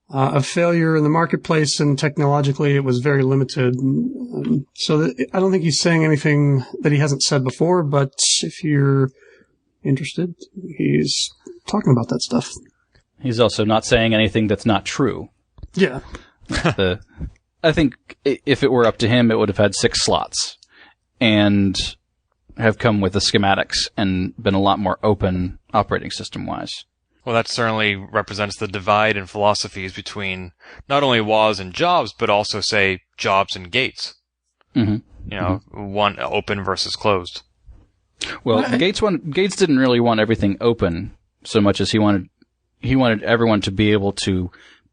B: a failure in the marketplace, and technologically it was very limited. So I don't think he's saying anything that he hasn't said before, but if you're interested, he's talking about that stuff.
E: He's also not saying anything that's not true.
B: Yeah.
E: I think if it were up to him, it would have had 6 slots and have come with the schematics and been a lot more open operating system-wise.
C: Well, that certainly represents the divide in philosophies between not only Woz and Jobs, but also, say, Jobs and Gates.
E: Mm-hmm.
C: One open versus closed.
E: Well, Gates didn't really want everything open so much as he wanted everyone to be able to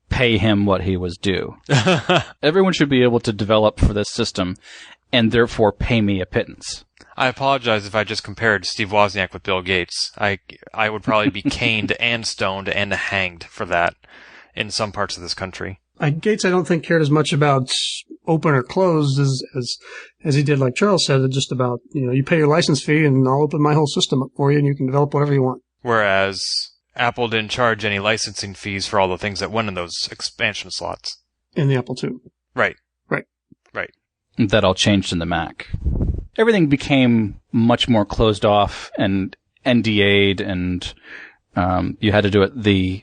E: pay him what he was due. Everyone should be able to develop for this system and therefore pay me a pittance.
C: I apologize if I just compared Steve Wozniak with Bill Gates. I would probably be caned and stoned and hanged for that in some parts of this country.
B: Gates, I don't think, cared as much about open or closed as he did, like Charles said, just about, you pay your license fee and I'll open my whole system up for you and you can develop whatever you want. Whereas
C: Apple didn't charge any licensing fees for all the things that went in those expansion slots.
B: In the Apple II.
C: Right.
E: That all changed in the Mac. Everything became much more closed off and NDA'd, and you had to do it the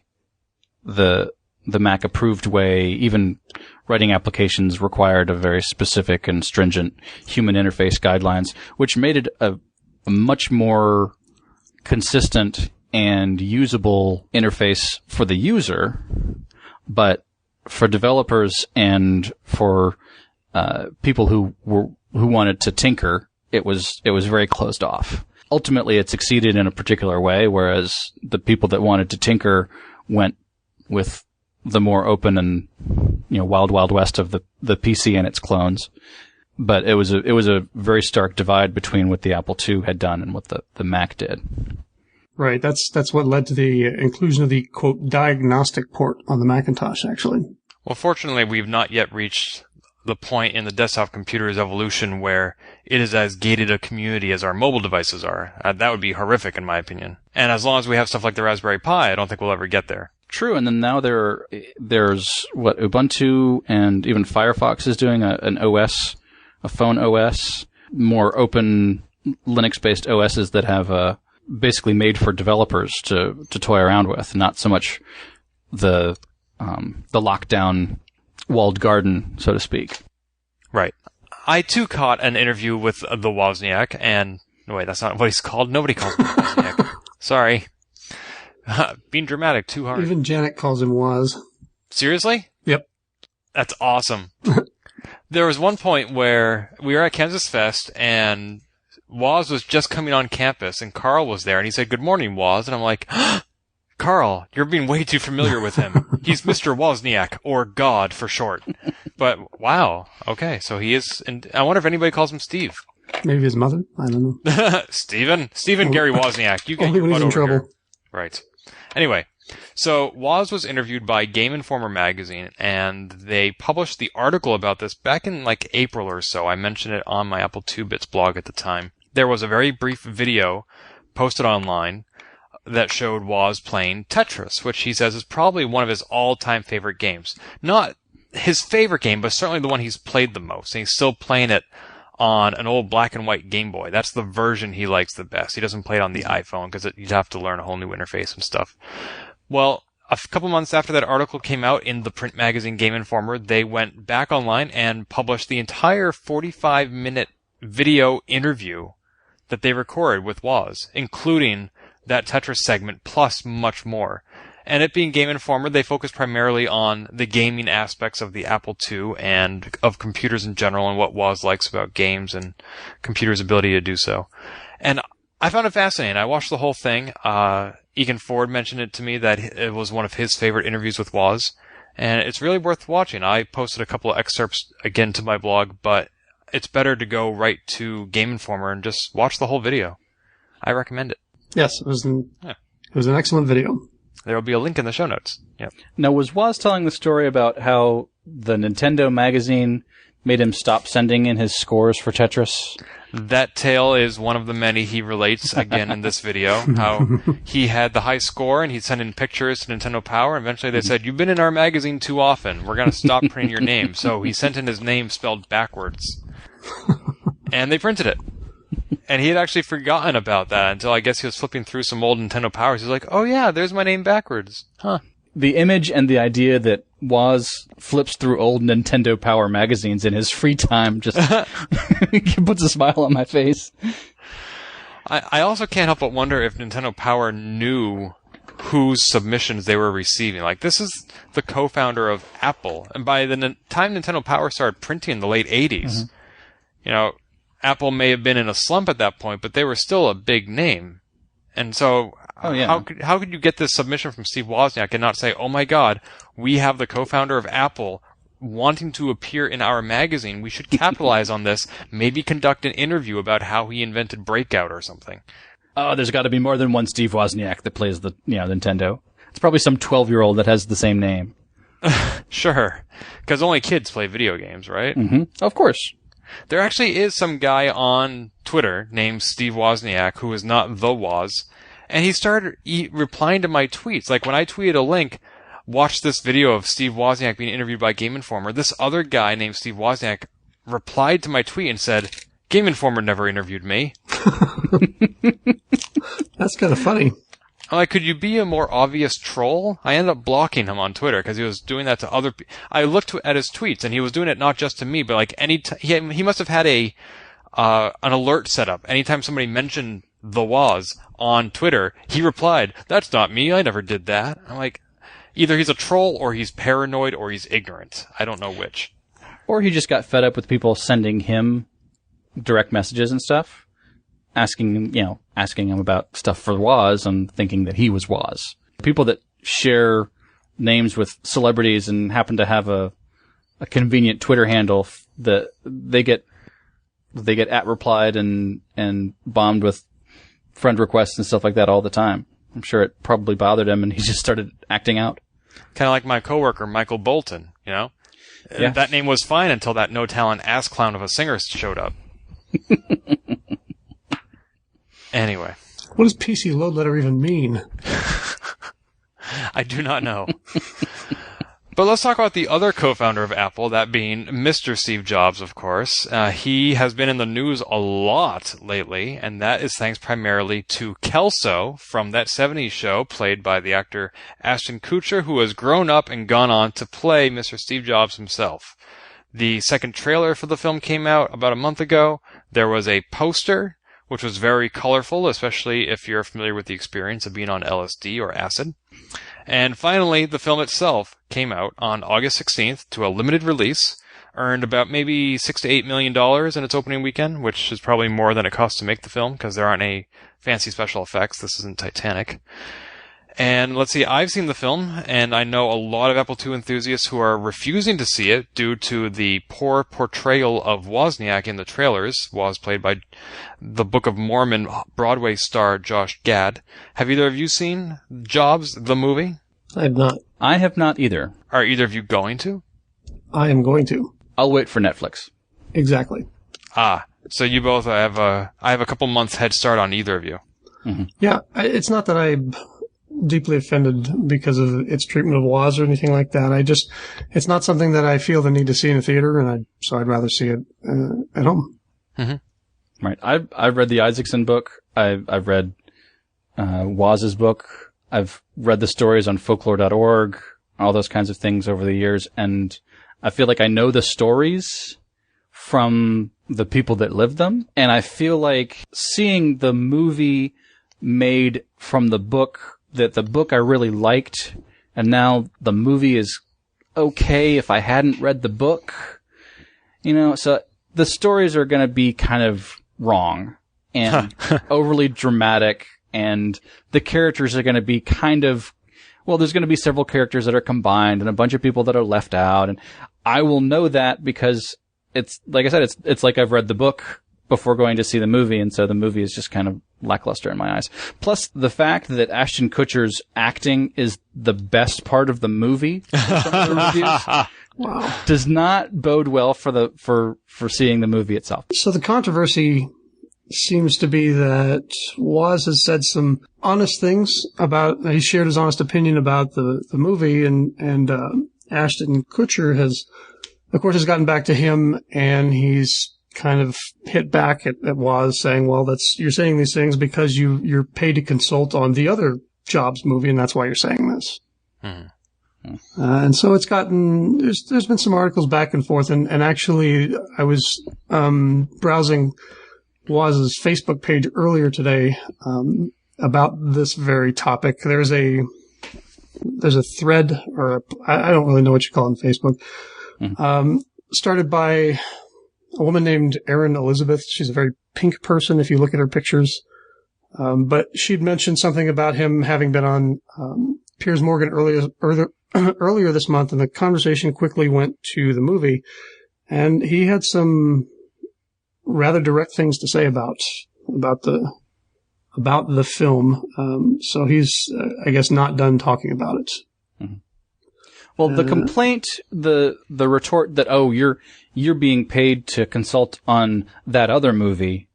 E: Mac approved way. Even writing applications required a very specific and stringent human interface guidelines, which made it a much more consistent and usable interface for the user, but for developers and for people who wanted to tinker, it was very closed off. Ultimately, it succeeded in a particular way, whereas the people that wanted to tinker went with the more open and wild west of the PC and its clones. But it was a very stark divide between what the Apple II had done and what the Mac did.
B: Right. That's what led to the inclusion of the, quote, diagnostic port on the Macintosh, actually.
C: Well, fortunately, we've not yet reached the point in the desktop computer's evolution where it is as gated a community as our mobile devices are. That would be horrific, in my opinion. And as long as we have stuff like the Raspberry Pi, I don't think we'll ever get there.
E: True, and then now there's Ubuntu and even Firefox is doing an OS, a phone OS, more open Linux-based OSs that have basically made for developers to toy around with, not so much the lockdown walled garden, so to speak.
C: Right. I too caught an interview with the Wozniak, and no, wait, that's not what he's called. Nobody calls him Wozniak. Sorry. Being dramatic too hard.
B: Even Janet calls him Woz.
C: Seriously?
B: Yep.
C: That's awesome. There was one point where we were at KansasFest, and Woz was just coming on campus, and Carl was there, and he said, "Good morning, Woz," and I'm like, Carl, you're being way too familiar with him. He's Mr. Wozniak, or God for short. But, wow, okay, so he is, and I wonder if anybody calls him Steve.
B: Maybe his mother? I don't know.
C: Stephen Gary Wozniak, you get
B: only
C: your
B: when
C: butt
B: he's in
C: over
B: trouble.
C: here. Right. Anyway, so Woz was interviewed by Game Informer magazine, and they published the article about this back in like April or so. I mentioned it on my Apple II Bits blog at the time. There was a very brief video posted online that showed Woz playing Tetris, which he says is probably one of his all-time favorite games. Not his favorite game, but certainly the one he's played the most. And he's still playing it on an old black and white Game Boy. That's the version he likes the best. He doesn't play it on the iPhone because you'd have to learn a whole new interface and stuff. Well, a couple months after that article came out in the print magazine Game Informer, they went back online and published the entire 45-minute video interview that they recorded with Woz, including that Tetris segment plus much more. And it being Game Informer, they focus primarily on the gaming aspects of the Apple II and of computers in general and what Woz likes about games and computers' ability to do so. And I found it fascinating. I watched the whole thing. Egan Ford mentioned it to me that it was one of his favorite interviews with Woz. And it's really worth watching. I posted a couple of excerpts again to my blog, but it's better to go right to Game Informer and just watch the whole video. I recommend it.
B: Yes, it was an excellent video.
C: There will be a link in the show notes. Yep.
E: Now, was Woz telling the story about how the Nintendo magazine made him stop sending in his scores for Tetris?
C: That tale is one of the many he relates again in this video. How he had the high score and he'd send in pictures to Nintendo Power. And eventually they said, "You've been in our magazine too often. We're going to stop printing your name." So he sent in his name spelled backwards. And they printed it. And he had actually forgotten about that until I guess he was flipping through some old Nintendo Powers. He was like, "Oh yeah, there's my name backwards." Huh.
E: The image and the idea that Woz flips through old Nintendo Power magazines in his free time just puts a smile on my face.
C: I also can't help but wonder if Nintendo Power knew whose submissions they were receiving. Like, this is the co-founder of Apple. And by the time Nintendo Power started printing in the late 80s, you know, Apple may have been in a slump at that point, but they were still a big name. And so, how could you get this submission from Steve Wozniak and not say, "Oh my God, we have the co-founder of Apple wanting to appear in our magazine. We should capitalize on this. Maybe conduct an interview about how he invented Breakout or something."
E: Oh, there's got to be more than one Steve Wozniak that plays the Nintendo. It's probably some 12-year-old that has the same name.
C: Sure, because only kids play video games, right?
E: Mm-hmm. Of course.
C: There actually is some guy on Twitter named Steve Wozniak who is not the Woz, and he started replying to my tweets. Like, when I tweeted a link, "Watch this video of Steve Wozniak being interviewed by Game Informer," this other guy named Steve Wozniak replied to my tweet and said, "Game Informer never interviewed me."
B: That's kind of funny.
C: I'm like, could you be a more obvious troll? I ended up blocking him on Twitter because he was doing that to other people. I looked at his tweets, and he was doing it not just to me, but like he must have had an alert set up. Anytime somebody mentioned the Woz on Twitter, he replied, "That's not me. I never did that." I'm like, either he's a troll or he's paranoid or he's ignorant. I don't know which.
E: Or he just got fed up with people sending him direct messages and stuff, asking him about stuff for Woz and thinking that he was Woz. People that share names with celebrities and happen to have a convenient Twitter handle that they get @replied and bombed with friend requests and stuff like that all the time. I'm sure it probably bothered him, and he just started acting out.
C: Kind of like my coworker, Michael Bolton, you know?
E: Yeah.
C: That name was fine until that no-talent ass clown of a singer showed up. Anyway.
B: What does PC load letter even mean?
C: I do not know. But let's talk about the other co-founder of Apple, that being Mr. Steve Jobs, of course. He has been in the news a lot lately, and that is thanks primarily to Kelso from That 70s Show, played by the actor Ashton Kutcher, who has grown up and gone on to play Mr. Steve Jobs himself. The second trailer for the film came out about a month ago. There was a poster, which was very colorful, especially if you're familiar with the experience of being on LSD or acid. And finally, the film itself came out on August 16th to a limited release, earned about maybe $6 to $8 million in its opening weekend, which is probably more than it cost to make the film because there aren't any fancy special effects. This isn't Titanic. And let's see, I've seen the film, and I know a lot of Apple II enthusiasts who are refusing to see it due to the poor portrayal of Wozniak in the trailers. Woz played by the Book of Mormon Broadway star Josh Gad. Have either of you seen Jobs, the movie?
B: I have not.
E: I have not either.
C: Are either of you going to?
B: I am going to.
E: I'll wait for Netflix.
B: Exactly.
C: So you both have I have a couple months head start on either of you.
E: Mm-hmm.
B: Yeah, it's not that I'm deeply offended because of its treatment of Woz or anything like that. It's not something that I feel the need to see in a theater, and so I'd rather see it at home.
E: Mm-hmm. Right. I've read the Isaacson book. I've read Woz's book. I've read the stories on folklore.org, all those kinds of things over the years, and I feel like I know the stories from the people that lived them, and I feel like seeing the movie made from the book that the book I really liked, and now the movie is okay if I hadn't read the book. So the stories are going to be kind of wrong and overly dramatic, and the characters are going to be kind of, there's going to be several characters that are combined and a bunch of people that are left out, and I will know that because it's, like I said, it's like I've read the book before going to see the movie, and so the movie is just kind of lackluster in my eyes. Plus, the fact that Ashton Kutcher's acting is the best part of the movie for some of the reviews does not bode well for seeing the movie itself.
B: So the controversy seems to be that Woz has said some honest things about, he shared his honest opinion about the movie, and Ashton Kutcher has, of course, has gotten back to him, and he's kind of hit back at Woz, saying, well, you're saying these things because you're paid to consult on the other Jobs movie, and that's why you're saying this. Mm-hmm. And so it's gotten, there's been some articles back and forth, and actually I was browsing Woz's Facebook page earlier today about this very topic. There's a thread, or I don't really know what you call it on Facebook, started by a woman named Erin Elizabeth. She's a very pink person if you look at her pictures. But she'd mentioned something about him having been on Piers Morgan earlier this month, and the conversation quickly went to the movie. And he had some rather direct things to say about the film. So he's, I guess, not done talking about it. Mm-hmm.
E: Well, the complaint, the retort that, you're being paid to consult on that other movie,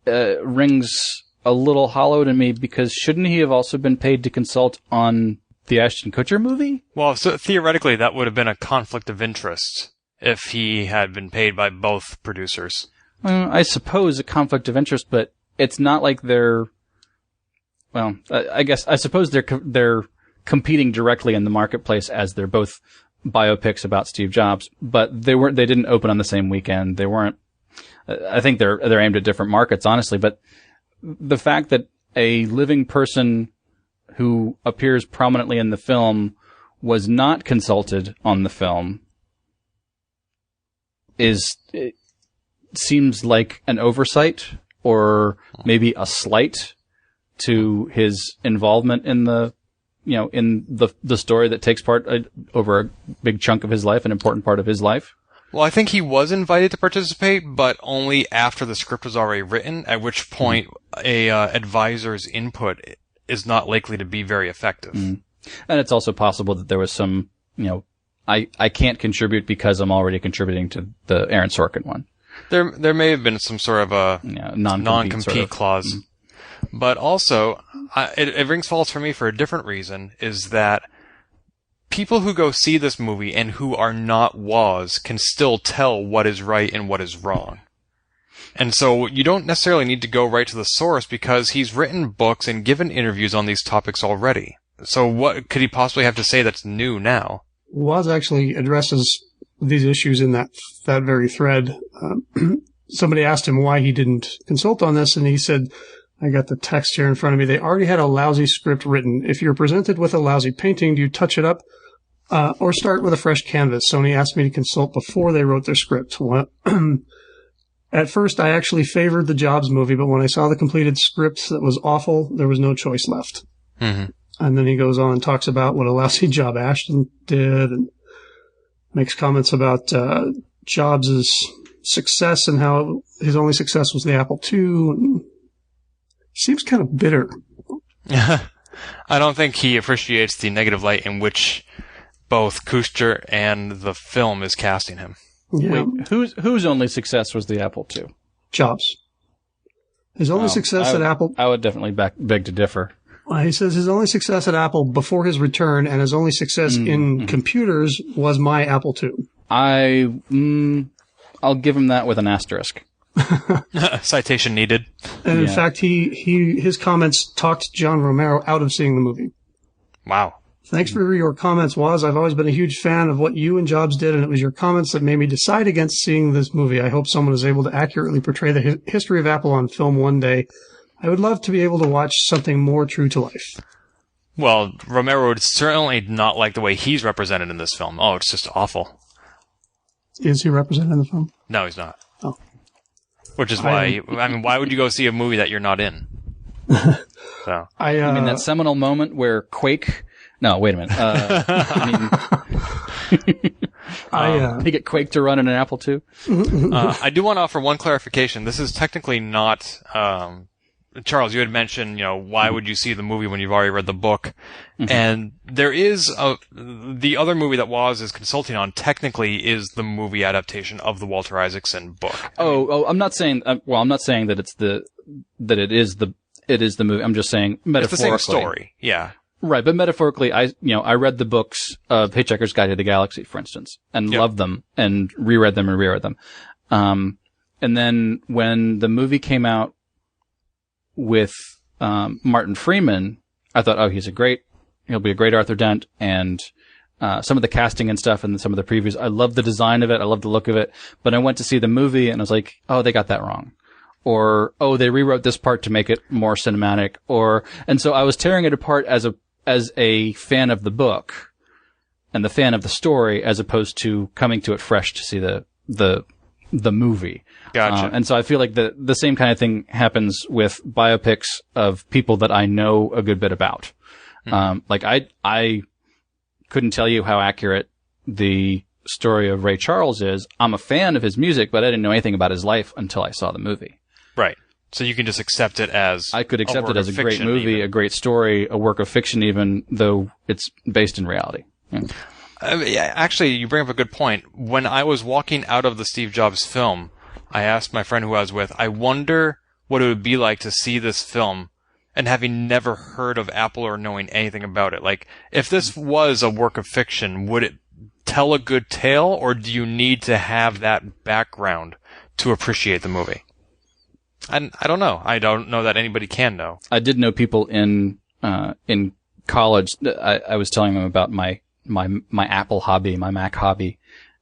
E: rings a little hollow to me, because shouldn't he have also been paid to consult on the Ashton Kutcher movie?
C: Well, so theoretically, that would have been a conflict of interest if he had been paid by both producers.
E: I suppose a conflict of interest, but it's not like they're, I suppose they're competing directly in the marketplace, as they're both biopics about Steve Jobs, but they didn't open on the same weekend. They weren't, I think they're aimed at different markets, honestly, but the fact that a living person who appears prominently in the film was not consulted on the film seems like an oversight, or maybe a slight to his involvement in the story that takes part over a big chunk of his life, an important part of his life.
C: Well, I think he was invited to participate, but only after the script was already written, at which point a advisor's input is not likely to be very effective. Mm.
E: And it's also possible that there was some, I can't contribute because I'm already contributing to the Aaron Sorkin one.
C: There may have been some sort of a non-compete
E: sort of
C: clause. Mm-hmm. But also, it rings false for me for a different reason, is that people who go see this movie and who are not Woz can still tell what is right and what is wrong. And so you don't necessarily need to go right to the source, because he's written books and given interviews on these topics already. So what could he possibly have to say that's new now?
B: Woz actually addresses these issues in that very thread. Somebody asked him why he didn't consult on this, and he said, I got the text here in front of me, they already had a lousy script written. If you're presented with a lousy painting, do you touch it up or start with a fresh canvas? Sony asked me to consult before they wrote their script. Well, at first, I actually favored the Jobs movie, but when I saw the completed script that was awful, there was no choice left. Mm-hmm. And then he goes on and talks about what a lousy job Ashton did, and makes comments about Jobs' success and how his only success was the Apple II. And seems kind of bitter.
C: I don't think he appreciates the negative light in which both Kutcher and the film is casting him.
B: Yeah.
E: Wait, whose only success was the Apple II?
B: Jobs. His only success at Apple...
E: I would definitely beg to differ.
B: He says his only success at Apple before his return, and his only success in computers, was my Apple II.
E: I'll give him that with an asterisk.
C: Citation needed.
B: And in fact, his comments talked John Romero out of seeing the movie.
C: Wow.
B: Thanks for your comments, Woz. I've always been a huge fan of what you and Jobs did, and it was your comments that made me decide against seeing this movie. I hope someone is able to accurately portray the history of Apple on film one day. I would love to be able to watch something more true to life.
C: Well, Romero would certainly not like the way he's represented in this film. Oh, it's just awful.
B: Is he represented in the film?
C: No, he's not.
B: Oh.
C: Which is why, why would you go see a movie that you're not in? So.
E: I mean, that seminal moment where Quake... No, wait a minute. They get Quake to run in an Apple II?
C: I do want to offer one clarification. This is technically not... Charles, you had mentioned, why would you see the movie when you've already read the book? Mm-hmm. And there is the other movie that Woz is consulting on technically is the movie adaptation of the Walter Isaacson book.
E: I'm not saying, I'm not saying that it is the movie. I'm just saying metaphorically.
C: It's the same story. Yeah.
E: Right. But metaphorically, I read the books of Hitchhiker's Guide to the Galaxy, for instance, and loved them and reread them. And then when the movie came out, with Martin Freeman, I thought, he'll be a great Arthur Dent, and some of the casting and stuff and some of the previews, I love the design of it, I love the look of it, but I went to see the movie and I was like, oh, they got that wrong. Or, oh, they rewrote this part to make it more cinematic, and so I was tearing it apart as a fan of the book and the fan of the story, as opposed to coming to it fresh to see the movie.
C: Gotcha.
E: And so I feel like the same kind of thing happens with biopics of people that I know a good bit about. Mm-hmm. I couldn't tell you how accurate the story of Ray Charles is. I'm a fan of his music, but I didn't know anything about his life until I saw the movie.
C: Right. So you can just accept it as
E: I could accept it as a great movie, a great story, a work of fiction, even though it's based in reality. Yeah.
C: Actually, you bring up a good point. When I was walking out of the Steve Jobs film, I asked my friend who I was with, I wonder what it would be like to see this film and having never heard of Apple or knowing anything about it. Like, if this was a work of fiction, would it tell a good tale, or do you need to have that background to appreciate the movie? And I don't know. I don't know that anybody can know.
E: I did know people in college. I was telling them about my Apple hobby, my Mac hobby.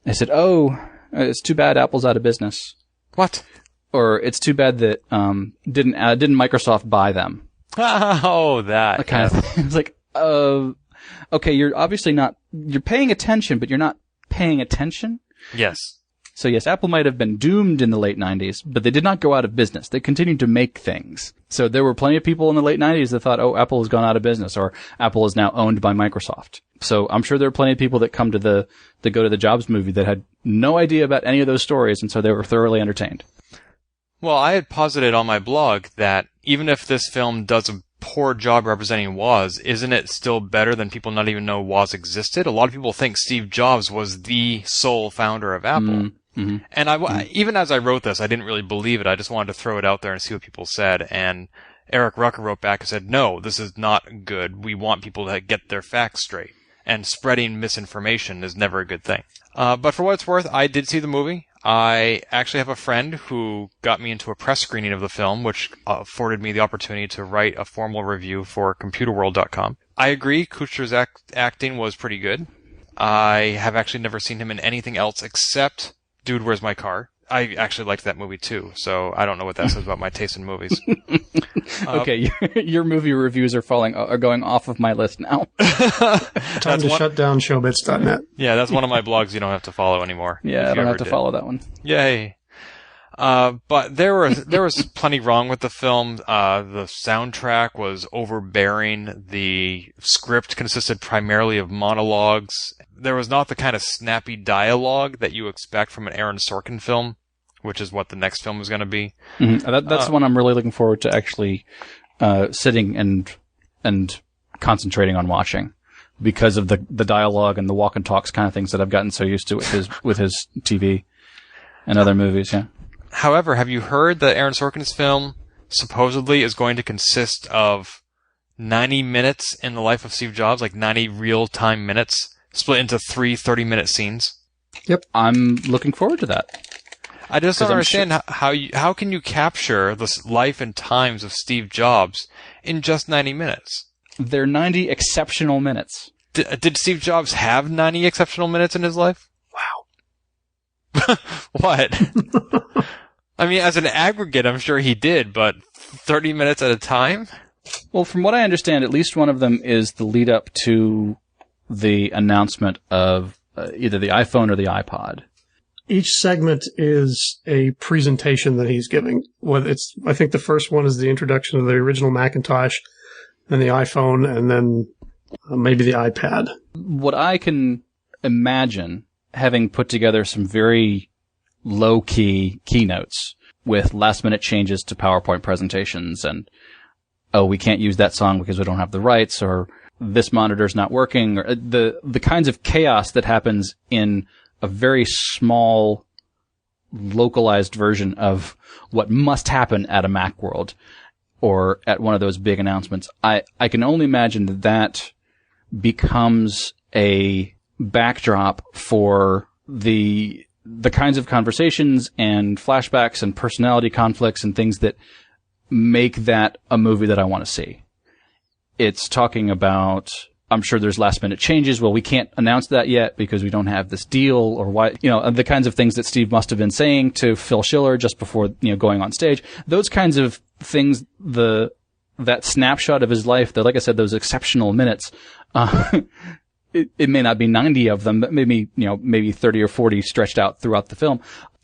E: I said, "Oh, it's too bad Apple's out of business."
C: What?
E: Or it's too bad that didn't Microsoft buy them?
C: Oh, that
E: kind of thing. It's like, okay, you're obviously not. You're paying attention, but you're not paying attention.
C: Yes.
E: So yes, Apple might have been doomed in the late 90s, but they did not go out of business. They continued to make things. So there were plenty of people in the late 90s that thought, oh, Apple has gone out of business, or Apple is now owned by Microsoft. So I'm sure there are plenty of people that go to the Jobs movie that had no idea about any of those stories, and so they were thoroughly entertained.
C: Well, I had posited on my blog that even if this film does a poor job representing Woz, isn't it still better than people not even know Woz existed? A lot of people think Steve Jobs was the sole founder of Apple. Mm-hmm. And even as I wrote this, I didn't really believe it. I just wanted to throw it out there and see what people said. And Eric Rucker wrote back and said, no, this is not good. We want people to get their facts straight. And spreading misinformation is never a good thing. But for what it's worth, I did see the movie. I actually have a friend who got me into a press screening of the film, which afforded me the opportunity to write a formal review for computerworld.com. I agree, Kutcher's acting was pretty good. I have actually never seen him in anything else except Dude, Where's My Car? I actually liked that movie too, so I don't know what that says about my taste in movies.
E: Okay, your movie reviews are going off of my list now.
B: Time to shut down showbits.net.
C: Yeah, that's one of my blogs you don't have to follow anymore.
E: Yeah, I don't have to follow that one.
C: Yay. But there was plenty wrong with the film. The soundtrack was overbearing. The script consisted primarily of monologues. There was not the kind of snappy dialogue that you expect from an Aaron Sorkin film, which is what the next film is going to be.
E: Mm-hmm. That's the one I'm really looking forward to actually sitting and concentrating on watching, because of the dialogue and the walk and talks kind of things that I've gotten so used to with his TV and other movies. Yeah.
C: However, have you heard that Aaron Sorkin's film supposedly is going to consist of 90 minutes in the life of Steve Jobs, like 90 real-time minutes, split into 3 30-minute scenes?
B: Yep.
E: I'm looking forward to that.
C: I just don't understand how can you capture the life and times of Steve Jobs in just 90 minutes?
E: They're 90 exceptional minutes.
C: Did Steve Jobs have 90 exceptional minutes in his life? Wow. What? I mean, as an aggregate, I'm sure he did, but 30 minutes at a time?
E: Well, from what I understand, at least one of them is the lead up to the announcement of either the iPhone or the iPod.
B: Each segment is a presentation that he's giving. I think the first one is the introduction of the original Macintosh, then the iPhone, and then maybe the iPad.
E: What I can imagine, having put together some very low-key keynotes with last-minute changes to PowerPoint presentations and, oh, we can't use that song because we don't have the rights, or this monitor's not working, or the kinds of chaos that happens in a very small, localized version of what must happen at a Macworld or at one of those big announcements. I can only imagine that becomes a backdrop for the kinds of conversations and flashbacks and personality conflicts and things that make that a movie that I want to see. It's talking about, I'm sure there's last minute changes. Well, we can't announce that yet because we don't have this deal, or why, the kinds of things that Steve must have been saying to Phil Schiller just before, going on stage. Those kinds of things, that snapshot of his life, that, like I said, those exceptional minutes, it may not be 90 of them, but maybe 30 or 40 stretched out throughout the film,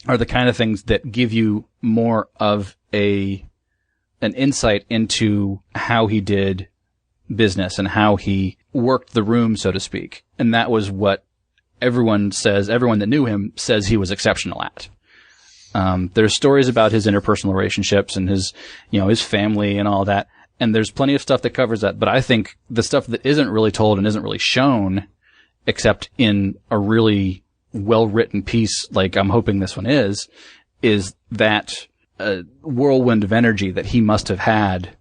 E: are the kind of things that give you more of an insight into how he did business and how he worked the room, so to speak. And that was what everyone that knew him says he was exceptional at. There's stories about his interpersonal relationships and his family and all that. And there's plenty of stuff that covers that. But I think the stuff that isn't really told and isn't really shown, except in a really well-written piece, like I'm hoping this one is that whirlwind of energy that he must have had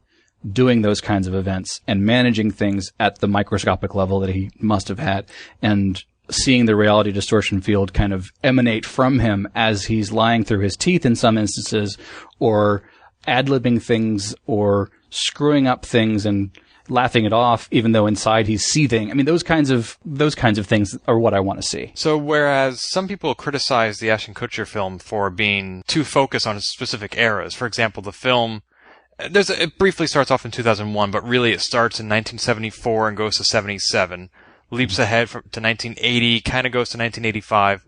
E: doing those kinds of events and managing things at the microscopic level that he must have had, and seeing the reality distortion field kind of emanate from him as he's lying through his teeth in some instances, or ad-libbing things, or screwing up things and laughing it off, even though inside he's seething. I mean, those kinds of things are what I want to see.
C: So whereas some people criticize the Ashton Kutcher film for being too focused on specific eras, for example, the film, it briefly starts off in 2001, but really it starts in 1974 and goes to 77, leaps ahead to 1980, kind of goes to 1985,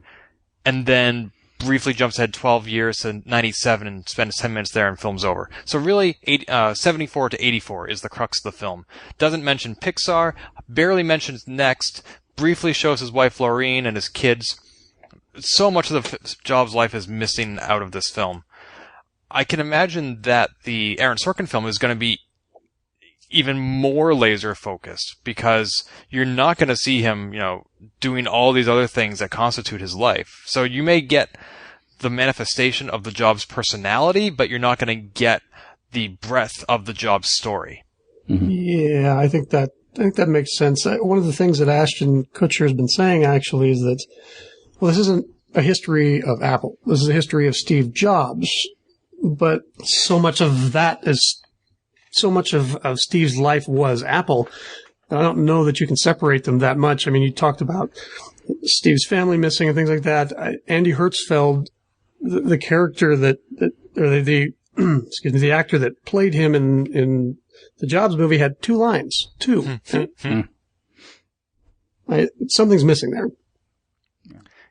C: and then briefly jumps ahead 12 years to 97 and spends 10 minutes there and film's over. So really, 74 to 84 is the crux of the film. Doesn't mention Pixar, barely mentions Next, briefly shows his wife Laureen and his kids. So much of the Jobs' life is missing out of this film. I can imagine that the Aaron Sorkin film is going to be even more laser focused, because you're not going to see him, doing all these other things that constitute his life. So you may get the manifestation of the Jobs personality, but you're not going to get the breadth of the Jobs story.
B: Mm-hmm. Yeah, I think that makes sense. One of the things that Ashton Kutcher has been saying actually is that, this isn't a history of Apple. This is a history of Steve Jobs. But so much of Steve's life was Apple. And I don't know that you can separate them that much. I mean, you talked about Steve's family missing and things like that. Andy Hertzfeld, the character the actor that played him in the Jobs movie had 2 lines. 2. Something's missing there.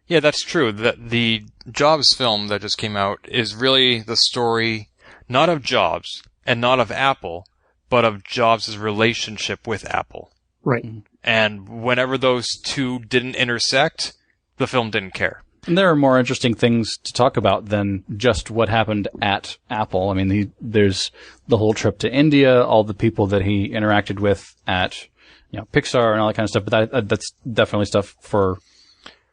C: Yeah, that's true. The Jobs film that just came out is really the story not of Jobs and not of Apple, but of Jobs' relationship with Apple.
B: Right.
C: And whenever those two didn't intersect, the film didn't care.
E: And there are more interesting things to talk about than just what happened at Apple. I mean, there's the whole trip to India, all the people that he interacted with at Pixar and all that kind of stuff. But that's definitely stuff for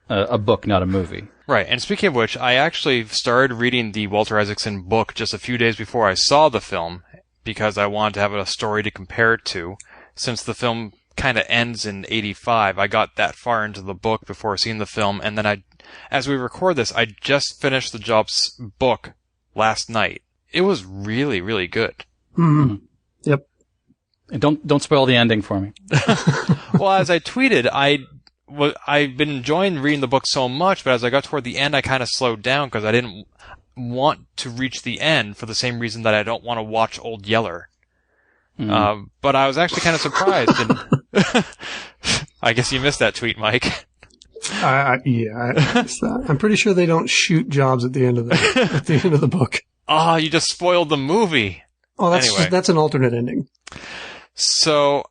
E: a book, not a movie.
C: Right. And speaking of which, I actually started reading the Walter Isaacson book just a few days before I saw the film, because I wanted to have a story to compare it to. Since the film kind of ends in 85, I got that far into the book before seeing the film, and then as we record this, I just finished the Jobs book last night. It was really, really good.
B: Mm-hmm. Yep.
E: And don't spoil the ending for me.
C: Well, as I tweeted, I've been enjoying reading the book so much, but as I got toward the end, I kind of slowed down because I didn't want to reach the end for the same reason that I don't want to watch Old Yeller. But I was actually kind of surprised. And I guess you missed that tweet, Mike.
B: I missed that. I'm pretty sure they don't shoot Jobs at the end of the book.
C: Oh, you just spoiled the movie.
B: Oh,
C: Anyway.
B: that's an alternate ending.
C: So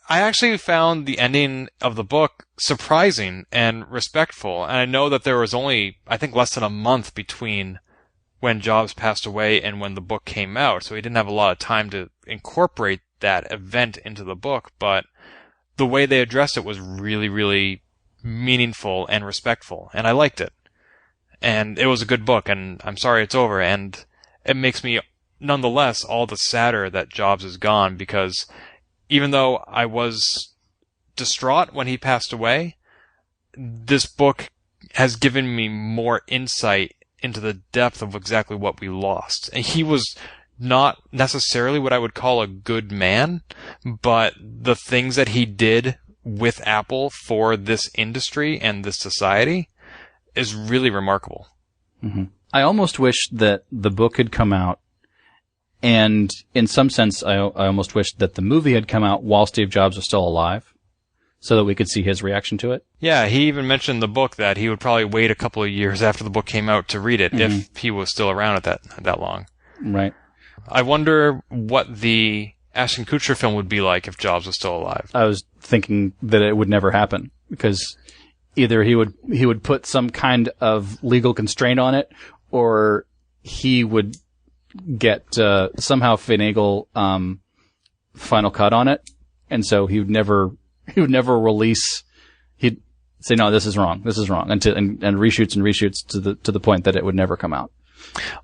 C: I actually found the ending of the book surprising and respectful. And I know that there was only, I think, less than a month between when Jobs passed away and when the book came out. So he didn't have a lot of time to incorporate that event into the book. But the way they addressed it was really, really meaningful and respectful. And I liked it. And it was a good book. And I'm sorry it's over. And it makes me, nonetheless, all the sadder that Jobs is gone, because even though I was distraught when he passed away, this book has given me more insight into the depth of exactly what we lost. And he was not necessarily what I would call a good man, but the things that he did with Apple for this industry and this society is really remarkable.
E: Mm-hmm. I almost wish that the book had come out, and in some sense, I almost wish that the movie had come out while Steve Jobs was still alive, so that we could see his reaction to it.
C: Yeah, he even mentioned in the book that he would probably wait a couple of years after the book came out to read it, if he was still around at that long.
E: Right.
C: I wonder what the Ashton Kutcher film would be like if Jobs was still alive.
E: I was thinking that it would never happen, because either he would put some kind of legal constraint on it, or he would get somehow finagle final cut on it, and so he would never release. He'd say, no, this is wrong, and reshoots to the point that it would never come out.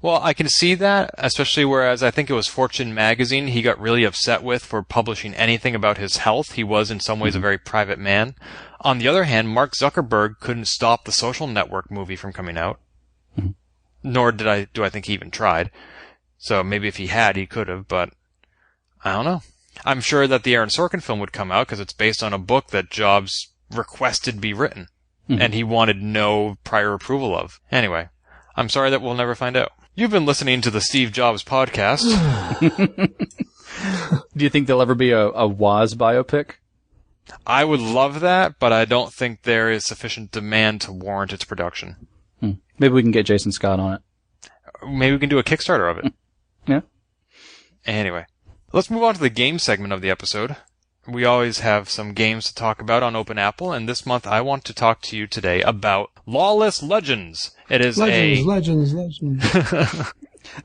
C: Well, I can see that, especially whereas I think it was Fortune magazine he got really upset with for publishing anything about his health. He was in some ways a very private man. On the other hand, Mark Zuckerberg couldn't stop the Social Network movie from coming out. Nor do I think he even tried. So maybe if he had, he could have, but I don't know. I'm sure that the Aaron Sorkin film would come out because it's based on a book that Jobs requested be written, and he wanted no prior approval of. Anyway, I'm sorry that we'll never find out. You've been listening to the Steve Jobs podcast.
E: Do you think there'll ever be a Woz biopic?
C: I would love that, but I don't think there is sufficient demand to warrant its production.
E: Maybe we can get Jason Scott on it.
C: Maybe we can do a Kickstarter of it.
E: Yeah.
C: Anyway, let's move on to the game segment of the episode. We always have some games to talk about on Open Apple, and this month I want to talk to you today about Lawless Legends. It is
B: Legends.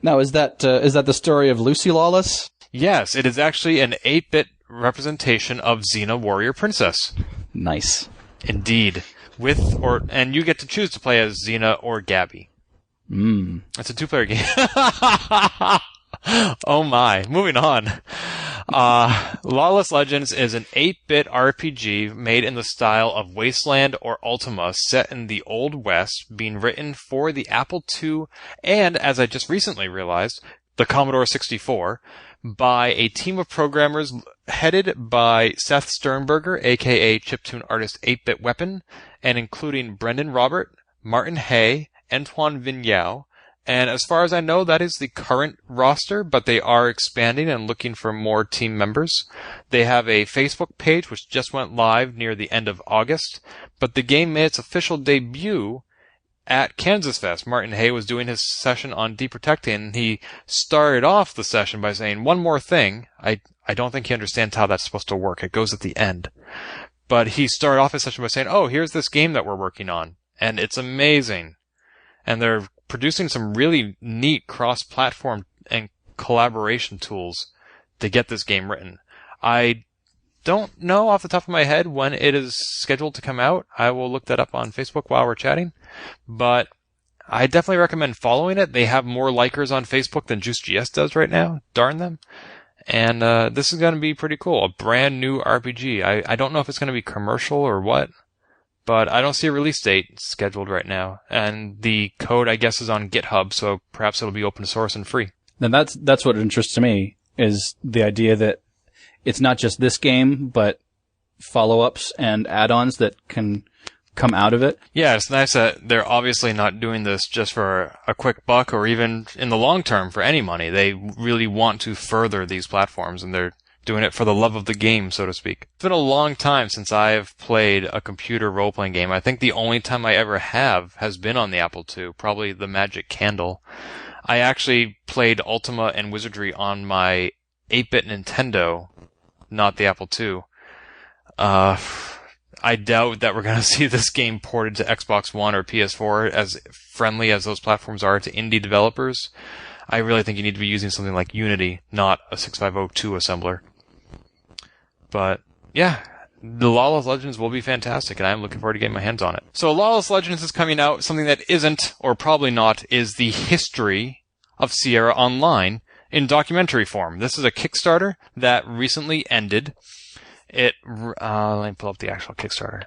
E: Now, is that the story of Lucy Lawless?
C: Yes, it is actually an 8-bit representation of Xena Warrior Princess.
E: Nice.
C: Indeed. And you get to choose to play as Xena or Gabby. It's a 2-player game. Oh my. Moving on. Lawless Legends is an 8-bit RPG made in the style of Wasteland or Ultima, set in the Old West, being written for the Apple II and, as I just recently realized, the Commodore 64, by a team of programmers headed by Seth Sternberger, aka chiptune artist 8-Bit Weapon, and including Brendan Robert, Martin Hay, Antoine Vignal, and as far as I know, that is the current roster, but they are expanding and looking for more team members. They have a Facebook page which just went live near the end of August, but the game made its official debut at KansasFest. Martin Hay was doing his session on deprotecting, and he started off the session by saying, one more thing. I don't think he understands how that's supposed to work. It goes at the end. But he started off his session by saying, oh, here's this game that we're working on, and it's amazing. And they're producing some really neat cross-platform and collaboration tools to get this game written. I don't know off the top of my head when it is scheduled to come out. I will look that up on Facebook while we're chatting. But I definitely recommend following it. They have more likers on Facebook than JuiceGS does right now. Darn them. And this is going to be pretty cool. A brand new RPG. I don't know if it's going to be commercial or what, but I don't see a release date scheduled right now. And the code, I guess, is on GitHub, so perhaps it'll be open source and free.
E: Then that's what interests me, is the idea that it's not just this game, but follow-ups and add-ons that can come out of it.
C: Yeah, it's nice that they're obviously not doing this just for a quick buck or even in the long term for any money. They really want to further these platforms, and they're doing it for the love of the game, so to speak. It's been a long time since I've played a computer role-playing game. I think the only time I ever have has been on the Apple II, probably the Magic Candle. I actually played Ultima and Wizardry on my 8-bit Nintendo, not the Apple II. I doubt that we're going to see this game ported to Xbox One or PS4, as friendly as those platforms are to indie developers. I really think you need to be using something like Unity, not a 6502 assembler. But, yeah, the Lawless Legends will be fantastic, and I'm looking forward to getting my hands on it. So Lawless Legends is coming out. Something that isn't, or probably not, is the history of Sierra Online in documentary form. This is a Kickstarter that recently ended. Let me pull up the actual Kickstarter.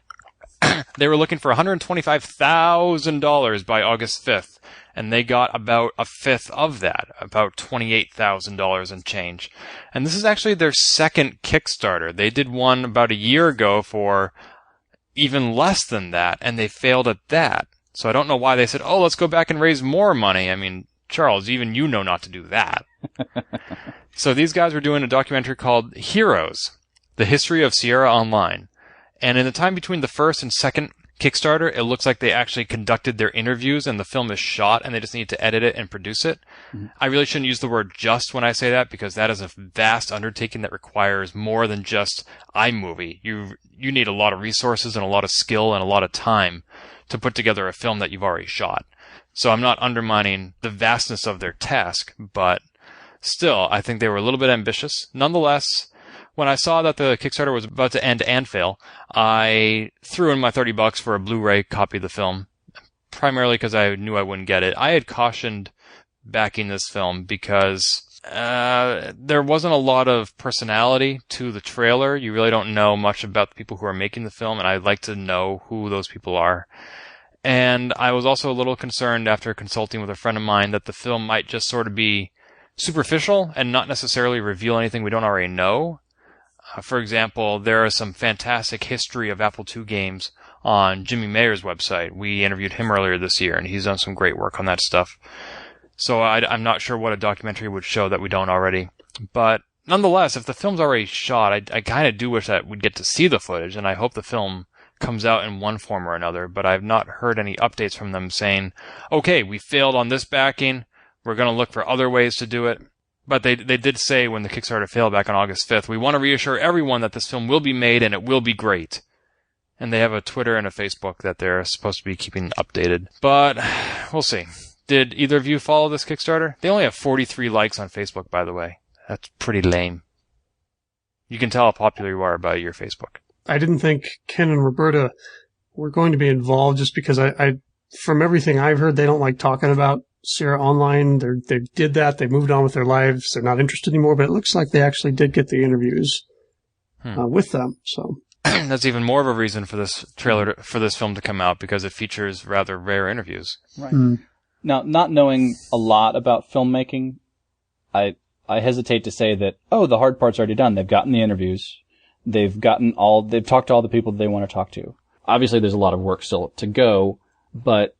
C: They were looking for $125,000 by August 5th, and they got about a fifth of that, about $28,000 and change. And this is actually their second Kickstarter. They did one about a year ago for even less than that, and they failed at that. So I don't know why they said, oh, let's go back and raise more money. I mean, Charles, even you know not to do that. So these guys were doing a documentary called Heroes, the History of Sierra Online. And in the time between the first and second Kickstarter, it looks like they actually conducted their interviews and the film is shot and they just need to edit it and produce it. Mm-hmm. I really shouldn't use the word just when I say that, because that is a vast undertaking that requires more than just iMovie. You need a lot of resources and a lot of skill and a lot of time to put together a film that you've already shot. So I'm not undermining the vastness of their task, but still, I think they were a little bit ambitious. Nonetheless, when I saw that the Kickstarter was about to end and fail, I threw in my $30 for a Blu-ray copy of the film, primarily because I knew I wouldn't get it. I had cautioned backing this film because there wasn't a lot of personality to the trailer. You really don't know much about the people who are making the film, and I'd like to know who those people are. And I was also a little concerned after consulting with a friend of mine that the film might just sort of be superficial and not necessarily reveal anything we don't already know. For example, there is some fantastic history of Apple II games on Jimmy Mayer's website. We interviewed him earlier this year, and he's done some great work on that stuff. So I'm not sure what a documentary would show that we don't already. But nonetheless, if the film's already shot, I kind of do wish that we'd get to see the footage, and I hope the film comes out in one form or another. But I've not heard any updates from them saying, okay, we failed on this backing, we're going to look for other ways to do it. But they did say when the Kickstarter failed back on August 5th, we want to reassure everyone that this film will be made and it will be great. And they have a Twitter and a Facebook that they're supposed to be keeping updated. But we'll see. Did either of you follow this Kickstarter? They only have 43 likes on Facebook, by the way. That's pretty lame. You can tell how popular you are by your Facebook.
B: I didn't think Ken and Roberta were going to be involved just because I from everything I've heard, they don't like talking about Sierra Online. They did that. They moved on with their lives. They're not interested anymore, but it looks like they actually did get the interviews with them. So
C: that's even more of a reason for this for this film to come out, because it features rather rare interviews.
E: Right. Now, not knowing a lot about filmmaking, I hesitate to say that, the hard part's already done. They've gotten the interviews. They've talked to all the people that they want to talk to. Obviously, there's a lot of work still to go, but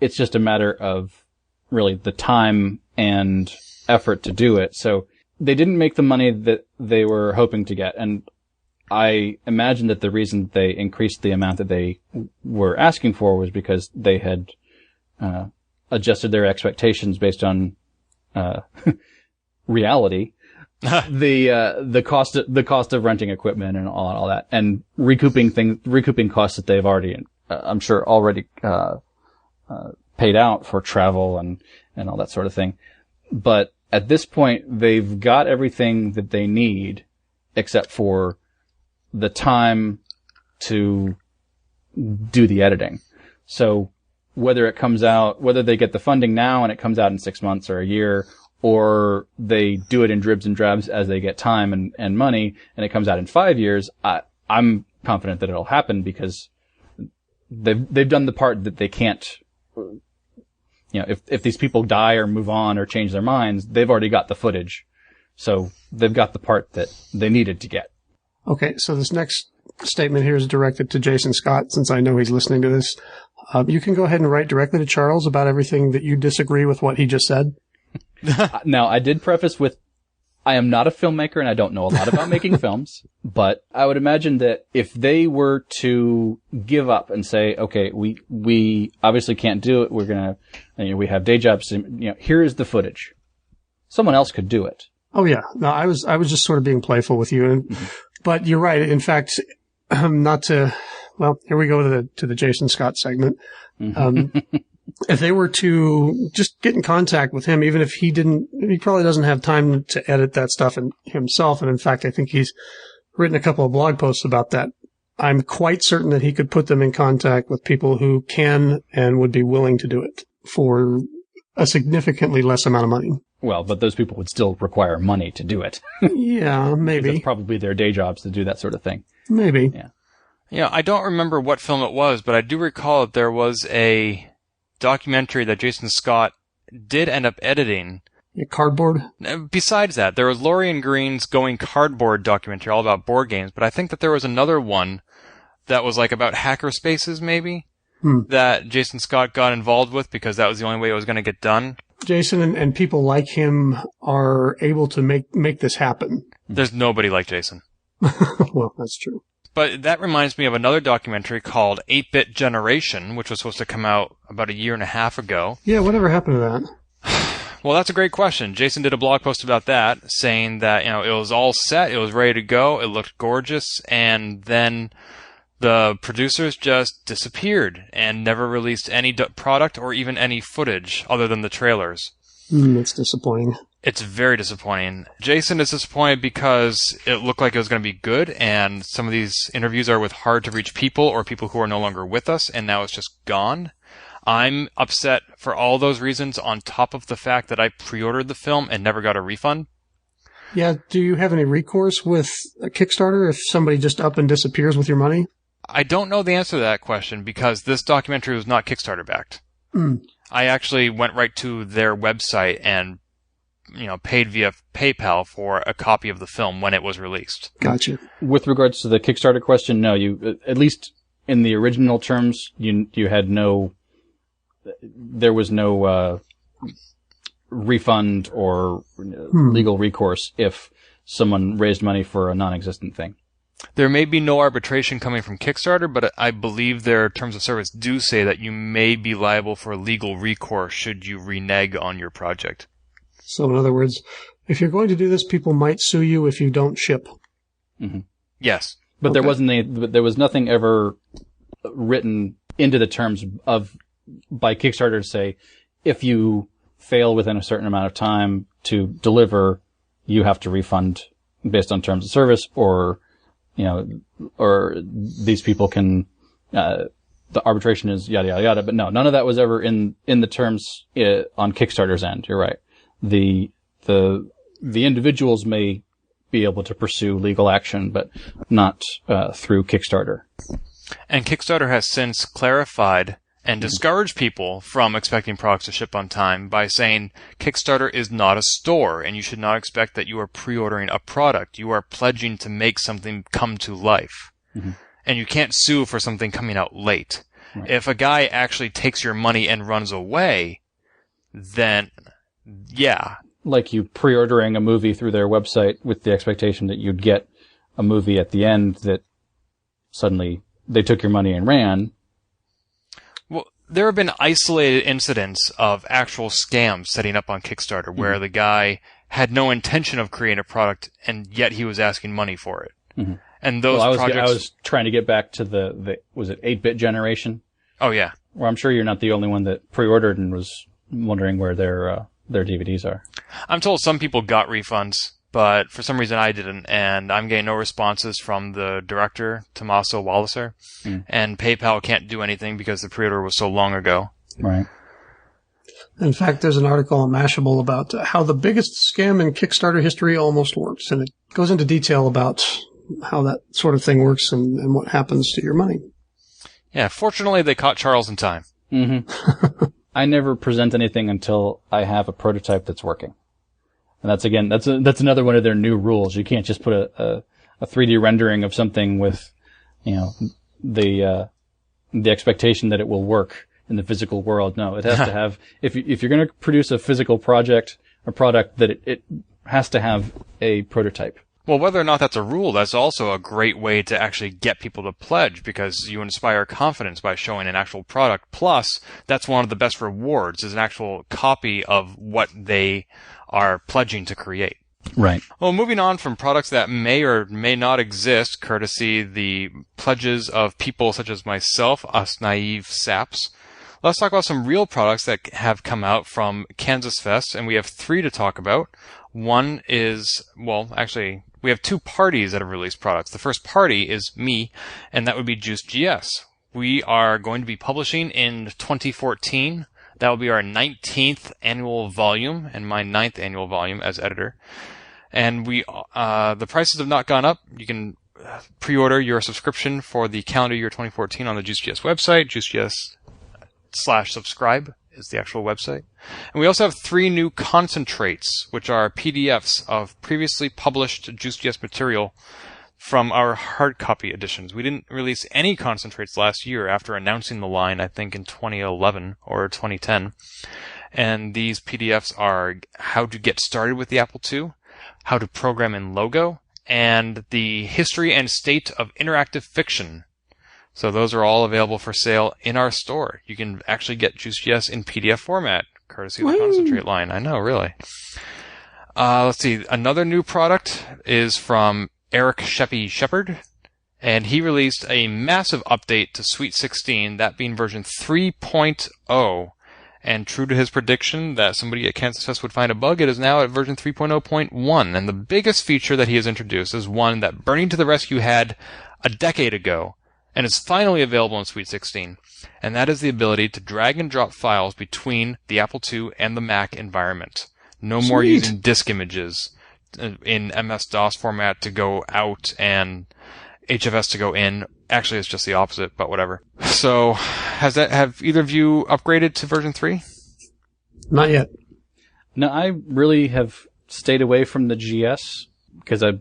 E: it's just a matter of really the time and effort to do it. So they didn't make the money that they were hoping to get. And I imagine that the reason they increased the amount that they were asking for was because they had adjusted their expectations based on reality. the cost of renting equipment and all that, and recouping costs that they've already, I'm sure, already paid out for travel and all that sort of thing. But at this point, they've got everything that they need except for the time to do the editing. So whether they get the funding now and it comes out in 6 months or a year, or they do it in dribs and drabs as they get time and money and it comes out in 5 years, I'm confident that it'll happen because they've done the part that they can't. If these people die or move on or change their minds, they've already got the footage. So they've got the part that they needed to get.
B: Okay, so this next statement here is directed to Jason Scott, since I know he's listening to this. You can go ahead and write directly to Charles about everything that you disagree with what he just said.
E: Now, I did preface with I am not a filmmaker and I don't know a lot about making films, but I would imagine that if they were to give up and say, okay, we obviously can't do it. We're going to, we have day jobs. Here is the footage. Someone else could do it.
B: Oh yeah. No, I was just sort of being playful with you. But you're right. In fact, here we go to the Jason Scott segment. If they were to just get in contact with him, even if he probably doesn't have time to edit that stuff himself. And in fact, I think he's written a couple of blog posts about that. I'm quite certain that he could put them in contact with people who can and would be willing to do it for a significantly less amount of money.
E: Well, but those people would still require money to do it.
B: Yeah, maybe.
E: That's probably their day jobs to do that sort of thing.
B: Maybe.
E: Yeah.
C: Yeah, I don't remember what film it was, but I do recall that there was a documentary that Jason Scott did end up editing.
B: Yeah, Cardboard?
C: Besides that, there was Lorien Green's Going Cardboard documentary all about board games, but I think that there was another one that was like about hacker spaces, maybe, that Jason Scott got involved with because that was the only way it was going to get done.
B: Jason and people like him are able to make this happen.
C: There's nobody like Jason.
B: Well, that's true.
C: But that reminds me of another documentary called 8-Bit Generation, which was supposed to come out about a year and a half ago.
B: Yeah, whatever happened to that?
C: Well, that's a great question. Jason did a blog post about that, saying that, it was all set, it was ready to go, it looked gorgeous, and then the producers just disappeared and never released any product or even any footage other than the trailers.
B: That's disappointing.
C: It's very disappointing. Jason is disappointed because it looked like it was going to be good, and some of these interviews are with hard-to-reach people or people who are no longer with us, and now it's just gone. I'm upset for all those reasons on top of the fact that I pre-ordered the film and never got a refund.
B: Yeah, do you have any recourse with a Kickstarter if somebody just up and disappears with your money?
C: I don't know the answer to that question because this documentary was not Kickstarter backed. I actually went right to their website and, paid via PayPal for a copy of the film when it was released.
B: Gotcha.
E: With regards to the Kickstarter question, no, you, at least in the original terms, you had there was no, refund or legal recourse if someone raised money for a non-existent thing.
C: There may be no arbitration coming from Kickstarter, but I believe their terms of service do say that you may be liable for legal recourse should you renege on your project.
B: So in other words, if you're going to do this, people might sue you if you don't ship.
E: Mm-hmm.
C: Yes.
E: But there was nothing ever written into the terms by Kickstarter to say, if you fail within a certain amount of time to deliver, you have to refund based on terms of service or these people can, the arbitration is yada, yada, yada. But no, none of that was ever in the terms on Kickstarter's end. You're right. The individuals may be able to pursue legal action, but not, through Kickstarter.
C: And Kickstarter has since clarified and discouraged people from expecting products to ship on time by saying Kickstarter is not a store and you should not expect that you are pre-ordering a product. You are pledging to make something come to life. Mm-hmm. And you can't sue for something coming out late. Right. If a guy actually takes your money and runs away, then yeah.
E: Like you pre-ordering a movie through their website with the expectation that you'd get a movie at the end that suddenly they took your money and ran.
C: There have been isolated incidents of actual scams setting up on Kickstarter where the guy had no intention of creating a product and yet he was asking money for it. Mm-hmm. And those projects...
E: I was trying to get back to was it 8-Bit Generation?
C: Oh, yeah.
E: Well, I'm sure you're not the only one that pre-ordered and was wondering where their DVDs are.
C: I'm told some people got refunds, but for some reason I didn't, and I'm getting no responses from the director, Tommaso Walliser, and PayPal can't do anything because the pre-order was so long ago.
E: Right.
B: In fact, there's an article on Mashable about how the biggest scam in Kickstarter history almost works, and it goes into detail about how that sort of thing works and what happens to your money.
C: Yeah, fortunately they caught Charles in time.
E: Mm-hmm. I never present anything until I have a prototype that's working. And that's another one of their new rules. You can't just put a 3D rendering of something with, the expectation that it will work in the physical world. No, it has to have, if you're going to produce a physical project or product that it has to have a prototype.
C: Well, whether or not that's a rule, that's also a great way to actually get people to pledge, because you inspire confidence by showing an actual product. Plus, that's one of the best rewards, is an actual copy of what they are pledging to create.
E: Right.
C: Well, moving on from products that may or may not exist, courtesy the pledges of people such as myself, us naive saps, let's talk about some real products that have come out from KansasFest, and we have 3 to talk about. One is, well, actually, we have 2 parties that have released products. The first party is me, and that would be JuiceGS. We are going to be publishing in 2014. That will be our 19th annual volume, and my 9th annual volume as editor. And the prices have not gone up. You can pre-order your subscription for the calendar year 2014 on the JuiceGS website. JuiceGS/subscribe is the actual website. And we also have 3 new concentrates, which are PDFs of previously published JuiceGS material from our hard copy editions. We didn't release any concentrates last year after announcing the line, I think in 2011 or 2010. And these PDFs are how to get started with the Apple II, how to program in Logo, and the history and state of interactive fiction. So those are all available for sale in our store. You can actually get JuiceGS in PDF format, courtesy of the concentrate line. I know, really. Let's see. Another new product is from Eric Sheppy Shepherd, and he released a massive update to Sweet 16, that being version 3.0. And true to his prediction that somebody at KansasFest would find a bug, it is now at version 3.0.1. And the biggest feature that he has introduced is one that Burning to the Rescue had a decade ago, and is finally available in Sweet 16. And that is the ability to drag and drop files between the Apple II and the Mac environment. No more using disk images in MS-DOS format to go out and HFS to go in. Actually, it's just the opposite, but whatever. So, have either of you upgraded to version 3?
B: Not yet.
E: No, I really have stayed away from the GS because I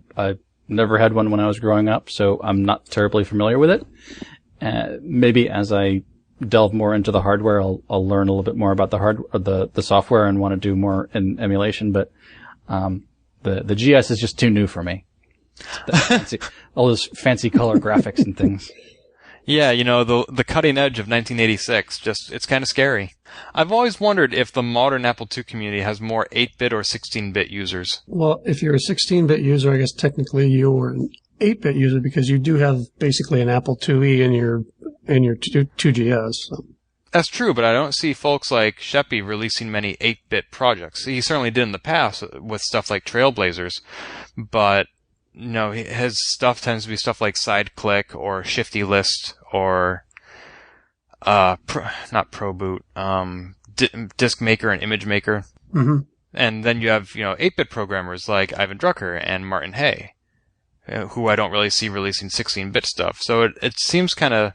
E: never had one when I was growing up, so I'm not terribly familiar with it. Maybe as I delve more into the hardware, I'll learn a little bit more about the software and want to do more in emulation. But the GS is just too new for me. All those fancy color graphics and things.
C: Yeah, the cutting edge of 1986, it's kind of scary. I've always wondered if the modern Apple II community has more 8-bit or 16-bit users.
B: Well, if you're a 16-bit user, I guess technically you're an 8-bit user because you do have basically an Apple IIe in your 2GS. So.
C: That's true, but I don't see folks like Sheppy releasing many 8-bit projects. He certainly did in the past with stuff like Trailblazers, but his stuff tends to be stuff like SideClick or Shifty List or not ProBoot, Disk Maker and Image Maker.
B: Mm-hmm.
C: And then you have 8-bit programmers like Ivan Drucker and Martin Hay, who I don't really see releasing 16-bit stuff. So it seems kind of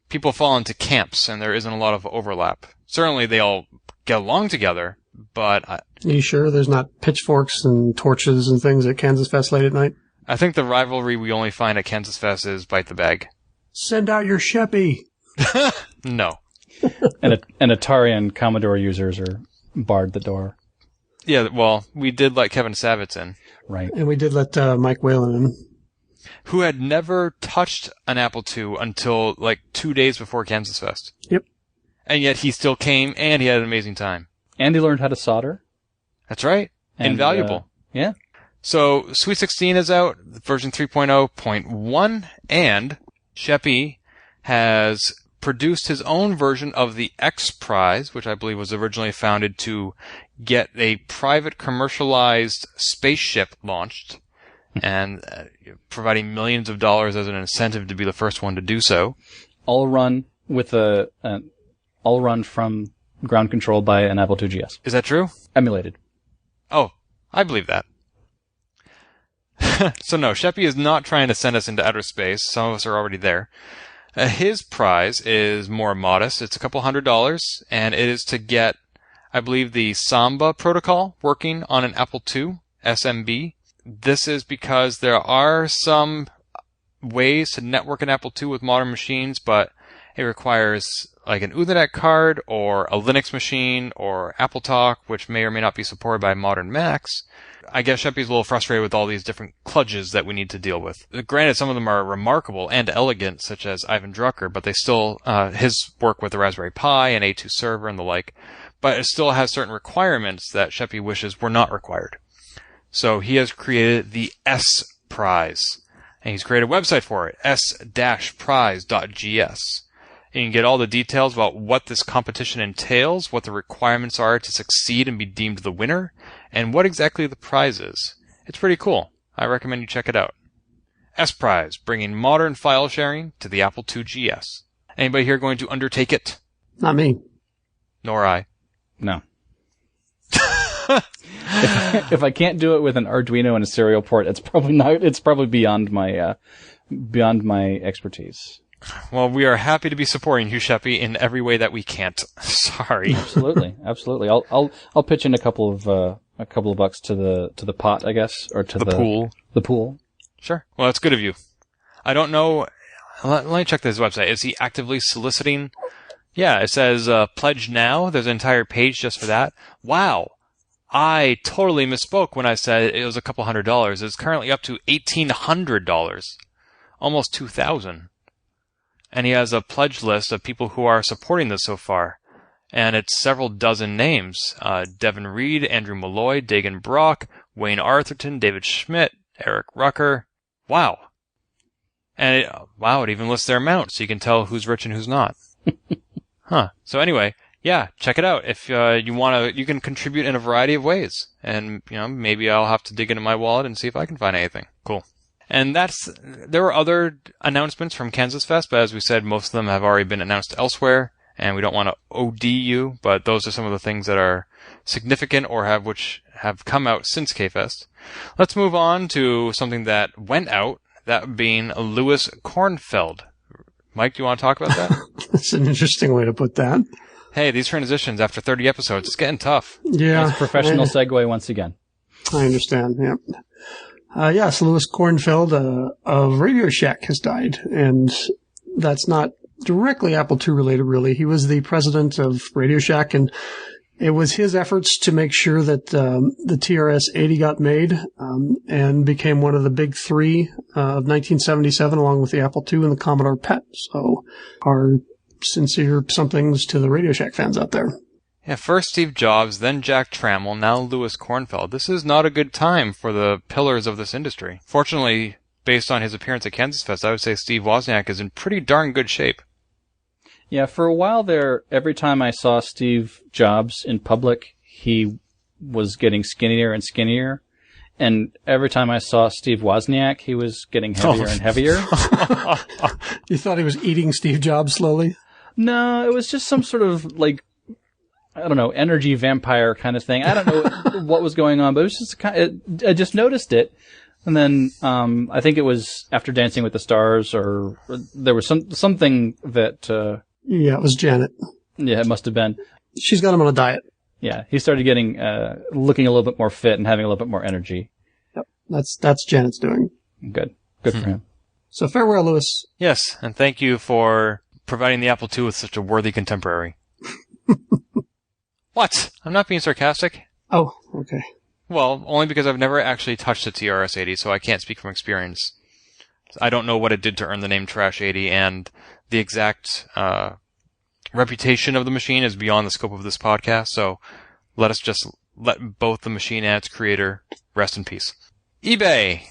C: people fall into camps, and there isn't a lot of overlap. Certainly they all get along together, but... Are
B: you sure there's not pitchforks and torches and things at KansasFest late at night?
C: I think the rivalry we only find at KansasFest is Bite the Bag.
B: Send out your Sheppy!
C: No.
E: And Atari and Commodore users are barred the door.
C: Yeah, well, we did let Kevin Savitz in.
E: Right.
B: And we did let Mike Whalen in.
C: Who had never touched an Apple II until like 2 days before KansasFest.
B: Yep.
C: And yet he still came, and he had an amazing time.
E: And he learned how to solder.
C: That's right. And, invaluable.
E: Yeah.
C: So Sweet 16 is out, version 3.0.1, and Sheppy has produced his own version of the X Prize, which I believe was originally founded to get a private commercialized spaceship launched, and providing millions of dollars as an incentive to be the first one to do so.
E: All run with all run from ground control by an Apple II GS.
C: Is that true?
E: Emulated.
C: Oh, I believe that. So no, Sheppy is not trying to send us into outer space. Some of us are already there. His prize is more modest. It's a couple $100, and it is to get, I believe, the Samba protocol working on an Apple II SMB. This is because there are some ways to network an Apple II with modern machines, but it requires like an Ethernet card or a Linux machine or AppleTalk, which may or may not be supported by modern Macs, I guess Sheppy's a little frustrated with all these different kludges that we need to deal with. Granted, some of them are remarkable and elegant, such as Ivan Drucker, but they still, his work with the Raspberry Pi and A2 server and the like, but it still has certain requirements that Sheppy wishes were not required. So he has created the S Prize, and he's created a website for it, s-prize.gs. And you can get all the details about what this competition entails, what the requirements are to succeed and be deemed the winner, and what exactly the prize is. It's pretty cool. I recommend you check it out. S-Prize, bringing modern file sharing to the Apple II GS. Anybody here going to undertake it?
B: Not me.
C: Nor I.
E: No. If I can't do it with an Arduino and a serial port, it's probably beyond my expertise.
C: Well, we are happy to be supporting you, Sheppy, in every way that we can't. Sorry.
E: Absolutely. I'll pitch in a couple of bucks to the pot, I guess, or to the
C: pool.
E: The pool.
C: Sure. Well, that's good of you. I don't know. Let me check this website. Is he actively soliciting? Yeah, it says pledge now. There's an entire page just for that. Wow. I totally misspoke when I said it was a couple $100. It's currently up to $1,800. Almost $2,000. And he has a pledge list of people who are supporting this so far. And it's several dozen names. Devin Reed, Andrew Malloy, Dagan Brock, Wayne Arthurton, David Schmidt, Eric Rucker. Wow. And it even lists their amount, so you can tell who's rich and who's not. Huh. So anyway, yeah, check it out. If you want to, you can contribute in a variety of ways. And, maybe I'll have to dig into my wallet and see if I can find anything. Cool. And there were other announcements from KansasFest, but as we said, most of them have already been announced elsewhere, and we don't want to OD you, but those are some of the things that are significant or which have come out since KFest. Let's move on to something that went out, that being Louis Kornfeld. Mike, do you want to talk about that?
B: That's an interesting way to put that.
C: Hey, these transitions after 30 episodes, it's getting tough.
B: Yeah.
E: It's a professional segue once again.
B: I understand, yeah. Yes, Louis Kornfeld of Radio Shack has died, and that's not directly Apple II related, really. He was the president of Radio Shack, and it was his efforts to make sure that the TRS-80 got made and became one of the big three of 1977, along with the Apple II and the Commodore PET. So our sincere somethings to the Radio Shack fans out there.
C: Yeah, first Steve Jobs, then Jack Trammell, now Louis Kornfeld. This is not a good time for the pillars of this industry. Fortunately, based on his appearance at KansasFest, I would say Steve Wozniak is in pretty darn good shape.
E: Yeah, for a while there, every time I saw Steve Jobs in public, he was getting skinnier and skinnier. And every time I saw Steve Wozniak, he was getting heavier and heavier.
B: You thought he was eating Steve Jobs slowly?
E: No, it was just some sort of, I don't know, energy vampire kind of thing. I don't know what was going on, but it was just I just noticed it. And then, I think it was after Dancing with the Stars, or there was something that,
B: yeah, it was Janet.
E: Yeah, it must have been.
B: She's got him on a diet.
E: Yeah, he started getting, looking a little bit more fit and having a little bit more energy.
B: Yep. That's Janet's doing.
E: Good for him.
B: So farewell, Louis.
C: Yes, and thank you for providing the Apple II with such a worthy contemporary. What? I'm not being sarcastic.
B: Oh, okay.
C: Well, only because I've never actually touched the TRS-80, so I can't speak from experience. I don't know what it did to earn the name Trash 80, and the exact reputation of the machine is beyond the scope of this podcast, so let us just let both the machine and its creator rest in peace. eBay!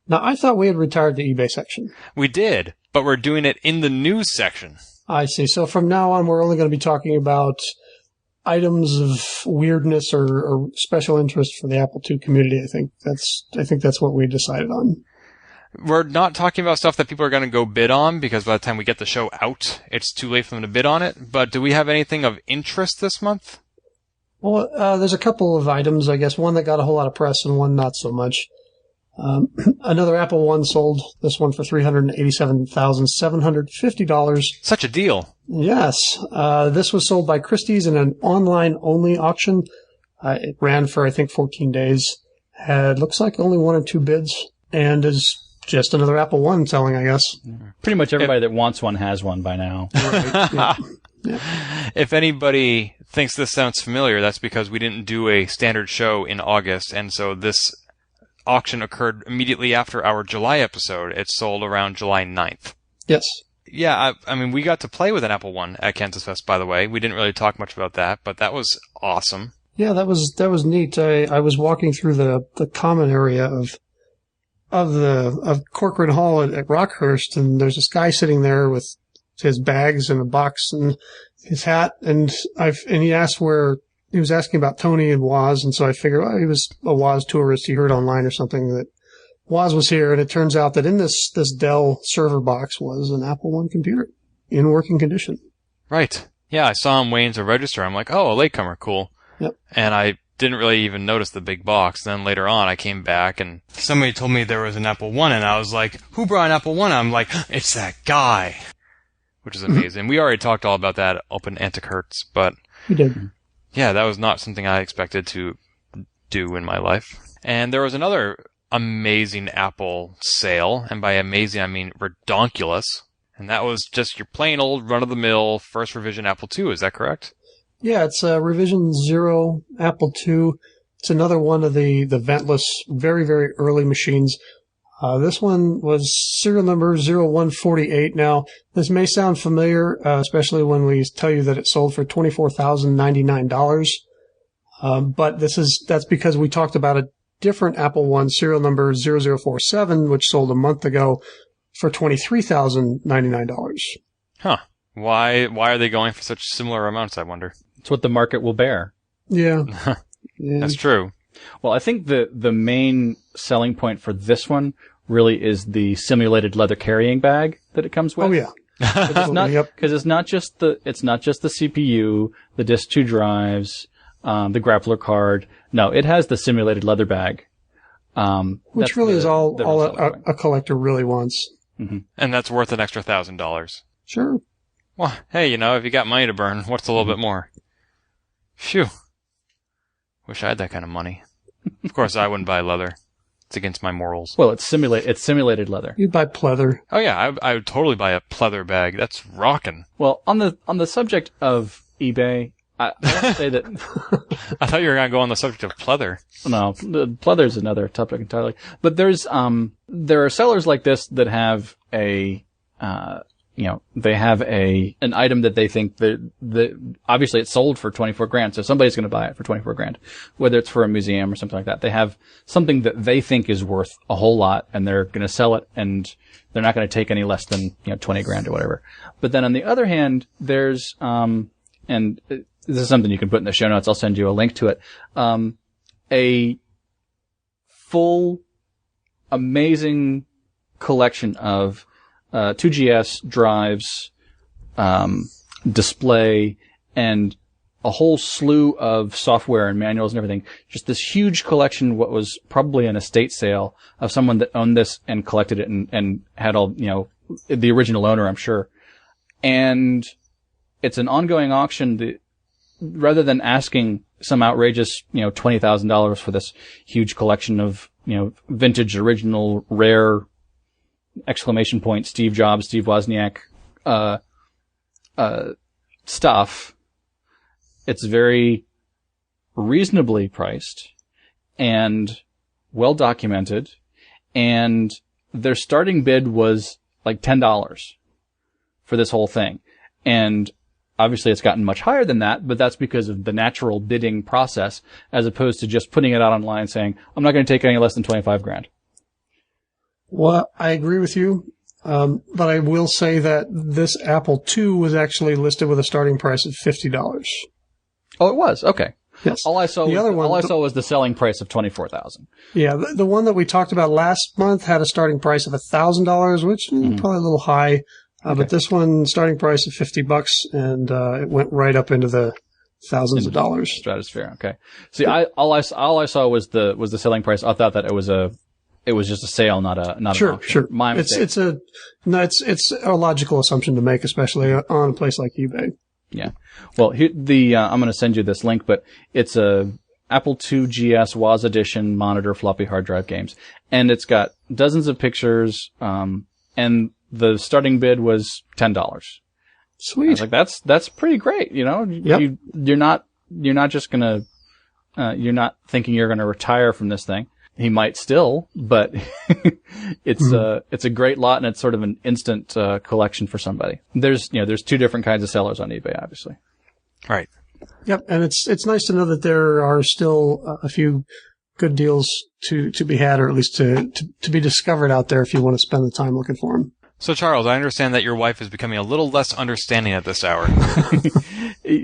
B: Now, I thought we had retired the eBay section.
C: We did, but we're doing it in the news section.
B: I see. So from now on, we're only going to be talking about items of weirdness or special interest for the Apple II community. I think that's what we decided on.
C: We're not talking about stuff that people are going to go bid on, because by the time we get the show out, it's too late for them to bid on it. But do we have anything of interest this month?
B: Well, there's a couple of items, I guess. One that got a whole lot of press and one not so much. Another Apple One sold, this one for $387,750.
C: Such a deal.
B: Yes. This was sold by Christie's in an online-only auction. It ran for, I think, 14 days. Looks like only one or two bids, and is just another Apple One selling, I guess.
E: Pretty much everybody that wants one has one by now.
B: Right, yeah. Yeah.
C: If anybody thinks this sounds familiar, that's because we didn't do a standard show in August, and so this auction occurred immediately after our July episode. It sold around July 9th.
B: Yes.
C: Yeah, I mean, we got to play with an Apple I at KansasFest, by the way. We didn't really talk much about that, but that was awesome.
B: Yeah, that was neat. I was walking through the common area of Corcoran Hall at Rockhurst, and there's this guy sitting there with his bags and a box and his hat, and he asked where he was asking about Tony and Woz, and so I figured, he was a Woz tourist. He heard online or something that Woz was here, and it turns out that in this Dell server box was an Apple I computer in working condition.
C: Right. Yeah, I saw him waiting to register. I'm like, oh, a latecomer, cool.
B: Yep.
C: And I didn't really even notice the big box. Then later on, I came back and somebody told me there was an Apple I, and I was like, who brought an Apple I? I'm like, it's that guy, which is amazing. We already talked all about that up in Antiquhertz, but
B: We did.
C: yeah, that was not something I expected to do in my life. And there was another amazing Apple sale, and by amazing I mean redonkulous, and that was just your plain old run-of-the-mill first revision Apple II. Is that correct?
B: Yeah, it's revision 0 Apple II. It's another one of the ventless, very, very early machines. This one was serial number 0148. Now, this may sound familiar, especially when we tell you that it sold for $24,099. But that's because we talked about a different Apple I, serial number 0047, which sold a month ago for $23,099.
C: Huh. Why are they going for such similar amounts, I wonder?
E: It's what the market will bear.
B: Yeah. Yeah.
C: That's true.
E: Well, I think the main selling point for this one really is the simulated leather carrying bag that it comes with.
B: Oh yeah.
E: It's not,
B: Yep.
E: because it's not just the CPU, the disk 2 drives, the grappler card. No, it has the simulated leather bag.
B: Which really is all a collector really wants.
E: Mm-hmm.
C: And that's worth an extra $1,000.
B: Sure.
C: Well, hey, if you got money to burn, what's a little bit more? Phew. Wish I had that kind of money. Of course, I wouldn't buy leather. It's against my morals.
E: Well, it's simulated leather.
B: You'd buy pleather.
C: Oh yeah, I would totally buy a pleather bag. That's rockin'.
E: Well, on the subject of eBay, I want to say that
C: I thought you were gonna go on the subject of pleather.
E: no, the pleather's another topic entirely. But there are sellers like this that have they have an item that they think that obviously it's sold for $24,000, so somebody's going to buy it for $24,000, whether it's for a museum or something like that. They have something that they think is worth a whole lot, and they're going to sell it, and they're not going to take any less than $20,000 or whatever. But then on the other hand, there's and this is something you can put in the show notes. I'll send you a link to it. A full, amazing collection of 2GS drives, display, and a whole slew of software and manuals and everything. Just this huge collection, what was probably an estate sale of someone that owned this and collected it and had all, the original owner, I'm sure. And it's an ongoing auction that, rather than asking some outrageous, $20,000 for this huge collection of, vintage, original, rare, exclamation point, Steve Jobs, Steve Wozniak, stuff. It's very reasonably priced and well documented, and their starting bid was like $10 for this whole thing. And obviously it's gotten much higher than that, but that's because of the natural bidding process, as opposed to just putting it out online saying, I'm not going to take any less than $25,000.
B: Well, I agree with you, but I will say that this Apple II was actually listed with a starting price of $50.
E: Oh, it was? Okay.
B: Yes.
E: All I saw was the selling price of $24,000.
B: Yeah, the one that we talked about last month had a starting price of $1,000, which is probably a little high. Okay. But this one, starting price of $50, and it went right up into the thousands of dollars.
E: Stratosphere. Okay. See, all I saw was the selling price. I thought that it was just a sale, not an auction.
B: Sure.
E: My mistake.
B: It's a logical assumption to make, especially on a place like eBay.
E: Yeah. Well, here I'm going to send you this link, but it's a Apple II GS Woz Edition monitor floppy hard drive games, and it's got dozens of pictures, and the starting bid was $10.
B: Sweet.
E: I was like, that's pretty great. You know,
B: Yep.
E: you're not just gonna, you're not thinking you're gonna retire from this thing. He might still, but it's a great lot, and it's sort of an instant collection for somebody. There's two different kinds of sellers on eBay, obviously.
C: Right.
B: Yep, and it's nice to know that there are still a few good deals to be had, or at least to be discovered out there if you want to spend the time looking for them.
C: So, Charles, I understand that your wife is becoming a little less understanding at this hour.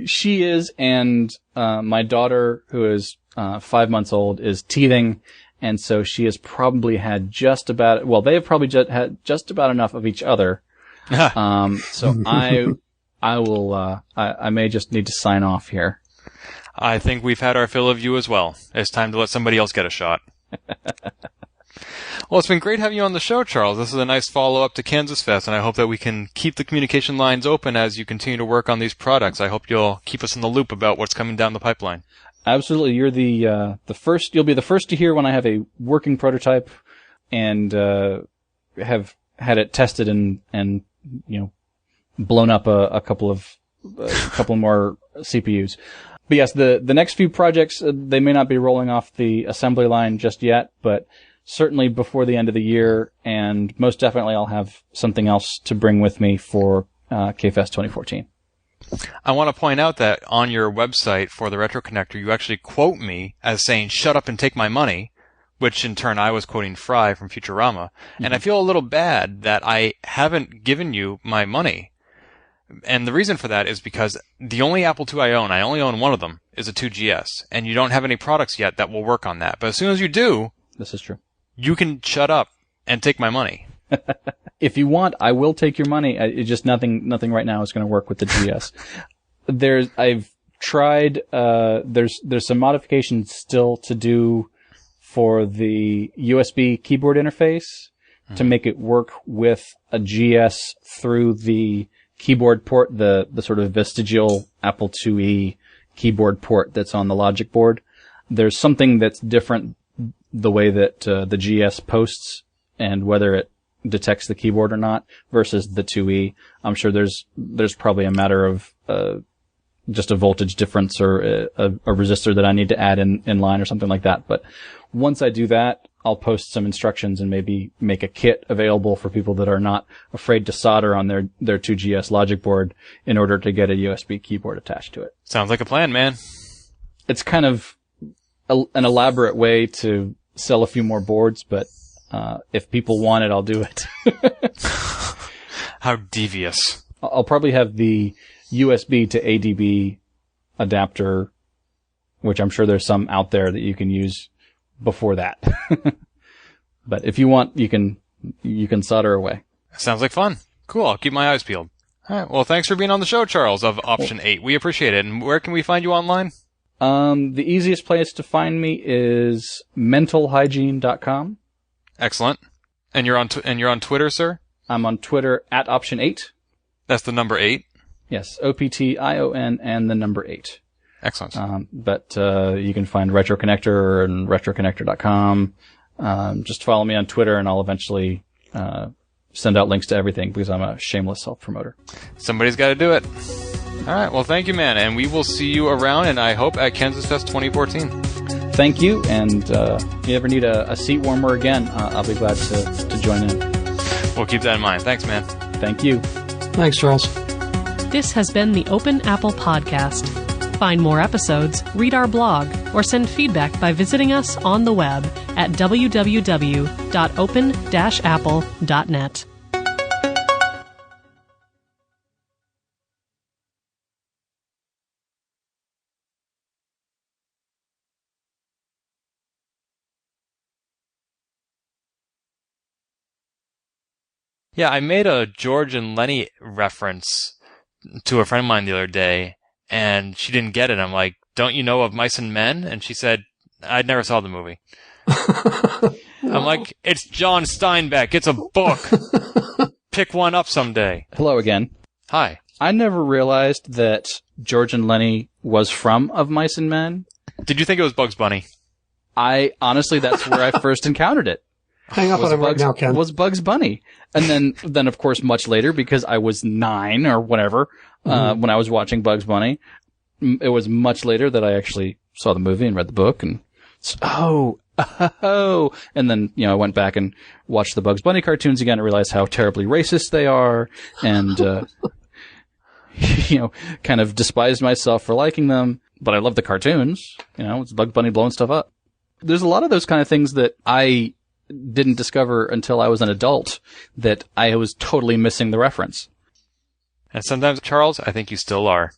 E: She is, and my daughter, who is 5 months old, is teething. And so she has probably had they have probably had just about enough of each other. So I will, I may just need to sign off here.
C: I think we've had our fill of you as well. It's time to let somebody else get a shot. Well, it's been great having you on the show, Charles. This is a nice follow-up to KansasFest, and I hope that we can keep the communication lines open as you continue to work on these products. I hope you'll keep us in the loop about what's coming down the pipeline. Absolutely.
E: You're the first, you'll be the first to hear when I have a working prototype and, have had it tested and, blown up a couple more CPUs. But yes, the next few projects, they may not be rolling off the assembly line just yet, but certainly before the end of the year, and most definitely I'll have something else to bring with me for, KFest 2014.
C: I want to point out that on your website for the RetroConnector, you actually quote me as saying, "Shut up and take my money," which in turn I was quoting Fry from Futurama. Mm-hmm. And I feel a little bad that I haven't given you my money. And the reason for that is because the only Apple II I only own one of them, is a 2GS. And you don't have any products yet that will work on that. But as soon as you do,
E: this is true,
C: you can shut up and take my money.
E: If you want, I will take your money. It's just nothing right now is going to work with the GS. I've tried, there's some modifications still to do for the USB keyboard interface to make it work with a GS through the keyboard port, the sort of vestigial Apple IIe keyboard port that's on the logic board. There's something that's different the way that the GS posts and whether it detects the keyboard or not versus the 2E. I'm sure there's probably a matter of just a voltage difference or a resistor that I need to add in line or something like that. But once I do that, I'll post some instructions and maybe make a kit available for people that are not afraid to solder on their 2GS logic board in order to get a USB keyboard attached to it.
C: Sounds like a plan, man.
E: It's kind of an elaborate way to sell a few more boards, but if people want it, I'll do it.
C: How devious.
E: I'll probably have the USB to ADB adapter, which I'm sure there's some out there that you can use before that. But if you want, you can solder away.
C: Sounds like fun. Cool. I'll keep my eyes peeled. All right. Well, thanks for being on the show, Charles, of Option 8. We appreciate it. And where can we find you online?
E: The easiest place to find me is mentalhygiene.com.
C: Excellent. And you're on Twitter, sir?
E: I'm on Twitter at Option 8.
C: That's the number 8?
E: Yes, OPTION and the number 8.
C: Excellent.
E: But you can find RetroConnector and RetroConnector.com. Just follow me on Twitter and I'll eventually send out links to everything because I'm a shameless self-promoter.
C: Somebody's got to do it. All right. Well, thank you, man. And we will see you around, and I hope at KansasFest 2014.
E: Thank you. And if you ever need a seat warmer again, I'll be glad to join in.
C: We'll keep that in mind. Thanks, man.
E: Thank you.
B: Thanks, Charles.
A: This has been the Open Apple Podcast. Find more episodes, read our blog, or send feedback by visiting us on the web at www.open-apple.net.
C: Yeah, I made a George and Lenny reference to a friend of mine the other day, and she didn't get it. I'm like, "Don't you know of Mice and Men?" And she said, "I never saw the movie." No. I'm like, "It's John Steinbeck. It's a book. Pick one up someday."
E: Hello again.
C: Hi.
E: I never realized that George and Lenny was from Of Mice and Men.
C: Did you think it was Bugs Bunny?
E: Honestly, that's where I first encountered it.
B: Hang up on him right now, Ken.
E: Was Bugs Bunny. And then of course, much later, because I was 9 or whatever, when I was watching Bugs Bunny, it was much later that I actually saw the movie and read the book and, and then, I went back and watched the Bugs Bunny cartoons again and realized how terribly racist they are and, kind of despised myself for liking them. But I love the cartoons. It's Bugs Bunny blowing stuff up. There's a lot of those kind of things that I didn't discover until I was an adult that I was totally missing the reference.
C: And sometimes, Charles, I think you still are.